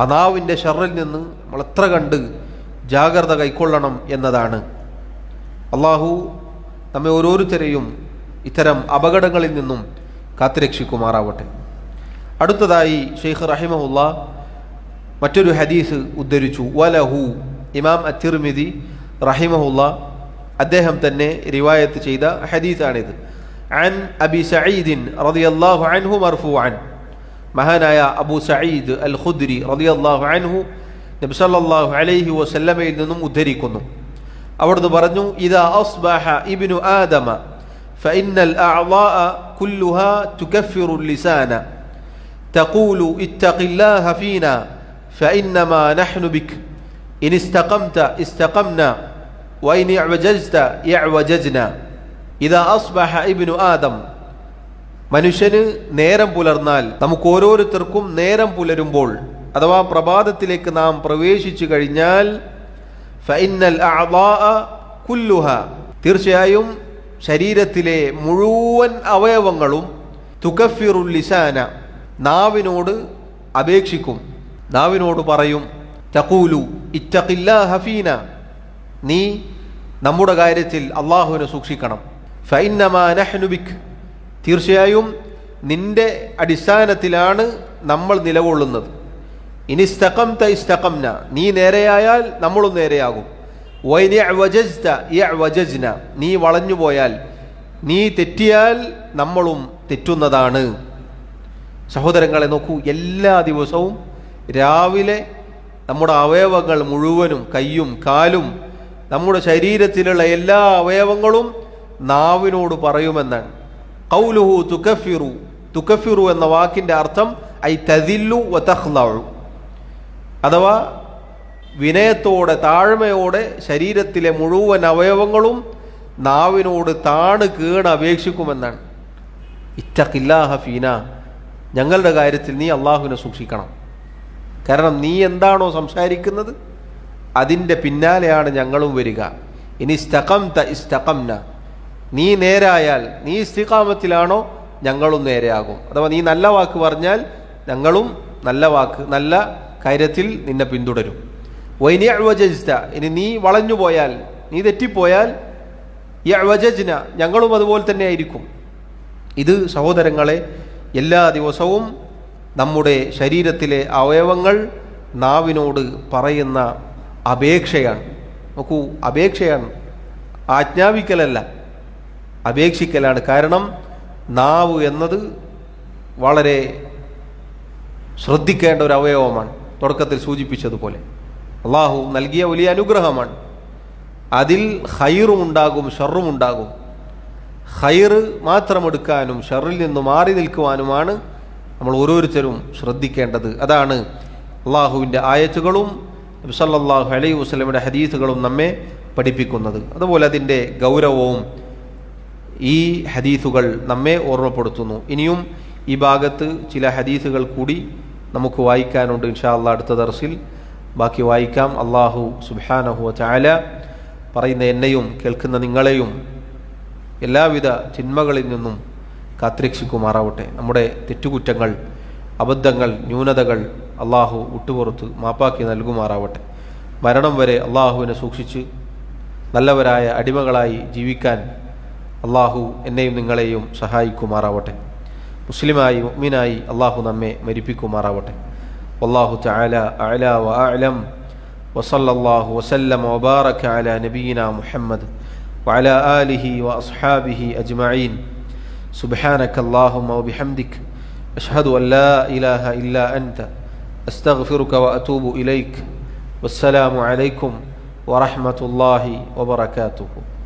ആ നാവിൻ്റെ ഷർറിൽ നിന്ന് നമ്മൾ എത്ര കണ്ട് ജാഗ്രത കൈക്കൊള്ളണം എന്നതാണ്. അള്ളാഹു നമ്മെ ഓരോരുത്തരെയും ഇത്തരം അപകടങ്ങളിൽ നിന്നും കാത്തുരക്ഷിക്കുമാറാവട്ടെ. അടുത്തതായി ഷെയ്ഖ് റഹിമഹുല്ലാ മറ്റൊരു ഹദീസ് ഉദ്ധരിച്ചു. വലഹു, ഇമാം അത്തിർമിദി റഹിമഹുല്ലാ അദ്ദേഹം തന്നെ റിവായത്ത് ചെയ്ത ഹദീസാണിത്. അൻ അബി സഈദ് റളിയല്ലാഹു അൻഹു മർഫൂഅൻ, മഹാനായ അബൂ സഈദ് അൽ ഖുദ്രി റളിയല്ലാഹു അൻഹു നബി സല്ലല്ലാഹു അലൈഹി വസല്ലമയിൽ നിന്നും ഉദ്ധരിക്കുന്നു. അവിടുന്ന് പറഞ്ഞു, ഇദാ അസ്ബഹ ഇബ്നു ആദമ ഫഇന്നൽ അഅളാഅ കുല്ലുഹാ തുകഫിറു ലിസാന തഖൂലു ഇത്തഖില്ലാഹ ഫീനാ ഫഇന്നമാ നഹ്നു ബിക ഇൻ ഇസ്തഖംത ഇസ്തഖംനാ വഇൻ ഇഅ്വജജ്ത ഇഅ്വജജ്നാ. ഇദാ അസ്ബഹ ഇബ്നു ആദം, മനുഷ്യന് നേരം പുലർന്നാൽ, നമുക്ക് ഓരോരുത്തർക്കും നേരം പുലരുമ്പോൾ അഥവാ പ്രഭാതത്തിലേക്ക് നാം പ്രവേശിച്ചു കഴിഞ്ഞാൽ, ഫഇന്നൽ അഅളാഅ കുല്ലുഹ, തീർച്ചയായും ശരീരത്തിലെ മുഴുവൻ അവയവങ്ങളും, തുകഫിറുൽ ലിസാന, നാവിനോട് അപേക്ഷിക്കും, നാവിനോട് പറയും, തഖൂലു ഇത്തഖില്ലാഹ ഫീന, നീ നമ്മുടെ കാര്യത്തിൽ അള്ളാഹുവിനെ സൂക്ഷിക്കണം, ഫഇന്നമാ നഹ്നു ബിക്, തീർച്ചയായും നിന്റെ അടിസ്ഥാനത്തിലാണ് നമ്മൾ നിലകൊള്ളുന്നത്, ഇനിസ്തഖംത ഇസ്തഖംന, നീ നേരെയായാൽ നമ്മളും നേരെയാകും, വഇൻ ഇഅ്വജജ്ത ഇഅ്വജജ്ന, നീ വളഞ്ഞുപോയാൽ, നീ തെറ്റിയാൽ നമ്മളും തെറ്റുന്നതാണ്. സഹോദരങ്ങളെ നോക്കൂ, എല്ലാ ദിവസവും രാവിലെ നമ്മുടെ അവയവങ്ങൾ മുഴുവനും, കയ്യും കാലും, നമ്മുടെ ശരീരത്തിലുള്ള എല്ലാ അവയവങ്ങളും നാവിനോട് പറയുമെന്നാണ്. ഖൗലുഹു തുകഫിറു, തുകഫിറു എന്ന വാക്കിൻ്റെ അർത്ഥം ഐ തദില്ലു വതഖ്ലഉ, അഥവാ വിനയത്തോടെ താഴ്മയോടെ ശരീരത്തിലെ മുഴുവൻ അവയവങ്ങളും നാവിനോട് താണ് കീണ് അപേക്ഷിക്കുമെന്നാണ്. ഇത്തഖില്ലാഹ ഫീന, ഞങ്ങളുടെ കാര്യത്തിൽ നീ അള്ളാഹുവിനെ സൂക്ഷിക്കണം. കാരണം നീ എന്താണോ സംസാരിക്കുന്നത് അതിൻ്റെ പിന്നാലെയാണ് ഞങ്ങളും വരിക. ഇനി ഇസ്തഖംത ഇസ്തഖംന, നീ നേരായാൽ, നീ ഇസ്തിഖാമത്തിലാണോ ഞങ്ങളും നേരെയാകും. അഥവാ നീ നല്ല വാക്ക് പറഞ്ഞാൽ ഞങ്ങളും നല്ല വാക്ക്, നല്ല കാര്യത്തിൽ നിന്നെ പിന്തുടരും. വൈനി ഇഅ്വജജ്ത, ഇനി നീ വളഞ്ഞു പോയാൽ, നീ തെറ്റിപ്പോയാൽ, ഇഅ്വജജ്ന, ഞങ്ങളും അതുപോലെ തന്നെ ആയിരിക്കും. ഇത് സഹോദരങ്ങളെ എല്ലാ ദിവസവും നമ്മുടെ ശരീരത്തിലെ അവയവങ്ങൾ നാവിനോട് പറയുന്ന അപേക്ഷയാണ്. നോക്കൂ, അപേക്ഷയാണ്, ആജ്ഞാപിക്കലല്ല, അപേക്ഷിക്കലാണ്. കാരണം നാവ് എന്നത് വളരെ ശ്രദ്ധിക്കേണ്ട ഒരു അവയവമാണ്. തുടക്കത്തിൽ സൂചിപ്പിച്ചതുപോലെ അള്ളാഹു നൽകിയ വലിയ അനുഗ്രഹമാണ്. അതിൽ ഖൈറും ഉണ്ടാകും ഷർറും ഉണ്ടാകും. ഖൈർ മാത്രം എടുക്കാനും ഷർറിൽ നിന്ന് മാറി നിൽക്കുവാനുമാണ് നമ്മൾ ഓരോരുത്തരും ശ്രദ്ധിക്കേണ്ടത്. അതാണ് അള്ളാഹുവിൻ്റെ ആയത്തുകളും നബി സല്ലല്ലാഹു അലൈഹി വസല്ലമയുടെ ഹദീസുകളും നമ്മെ പഠിപ്പിക്കുന്നത്. അതുപോലെ അതിൻ്റെ ഗൗരവവും ഈ ഹദീസുകൾ നമ്മെ ഓർമ്മപ്പെടുത്തുന്നു. ഇനിയും ഈ ഭാഗത്ത് ചില ഹദീസുകൾ കൂടി നമുക്ക് വായിക്കാനുണ്ട്. ഇൻഷാ അല്ലാഹ് അടുത്ത ദർസിൽ ബാക്കി വായിക്കാം. അള്ളാഹു സുബ്ഹാനഹു വ തആല പറയുന്ന എന്നെയും കേൾക്കുന്ന നിങ്ങളെയും എല്ലാവിധ തിന്മകളിൽ നിന്നും കാത്തുരക്ഷിക്കുമാറാവട്ടെ. നമ്മുടെ തെറ്റുകുറ്റങ്ങൾ, അബദ്ധങ്ങൾ, ന്യൂനതകൾ അള്ളാഹു വിട്ടുപുറത്ത് മാപ്പാക്കി നൽകുമാറാവട്ടെ. മരണം വരെ അള്ളാഹുവിനെ സൂക്ഷിച്ച് നല്ലവരായ അടിമകളായി ജീവിക്കാൻ അള്ളാഹു എന്നെയും നിങ്ങളെയും സഹായിക്കുമാറാവട്ടെ. മുസ്ലിമായി മുഅ്മിനായി അള്ളാഹു നമ്മെ മരിപ്പിക്കുമാറാവട്ടെ. വല്ലാഹു തആല അഅല വ അഅലം വസല്ലല്ലാഹു വസല്ലമ വബാറക അലാ നബിയിനാ മുഹമ്മദ് വഅലാ ആലിഹി വഅസ്ഹാബിഹി അജ്മഈൻ. സുബ്ഹാനക അല്ലാഹുമ്മ വബിഹംദിക അഷ്ഹദു അൻ ലാ ഇലാഹ ഇല്ലാ അൻത അസ്തഗ്ഫിറുക വഅതൂബു ഇലൈക. വസ്സലാമു അലൈക്കും വറഹ്മത്തുള്ളാഹി വബറകാതുഹു.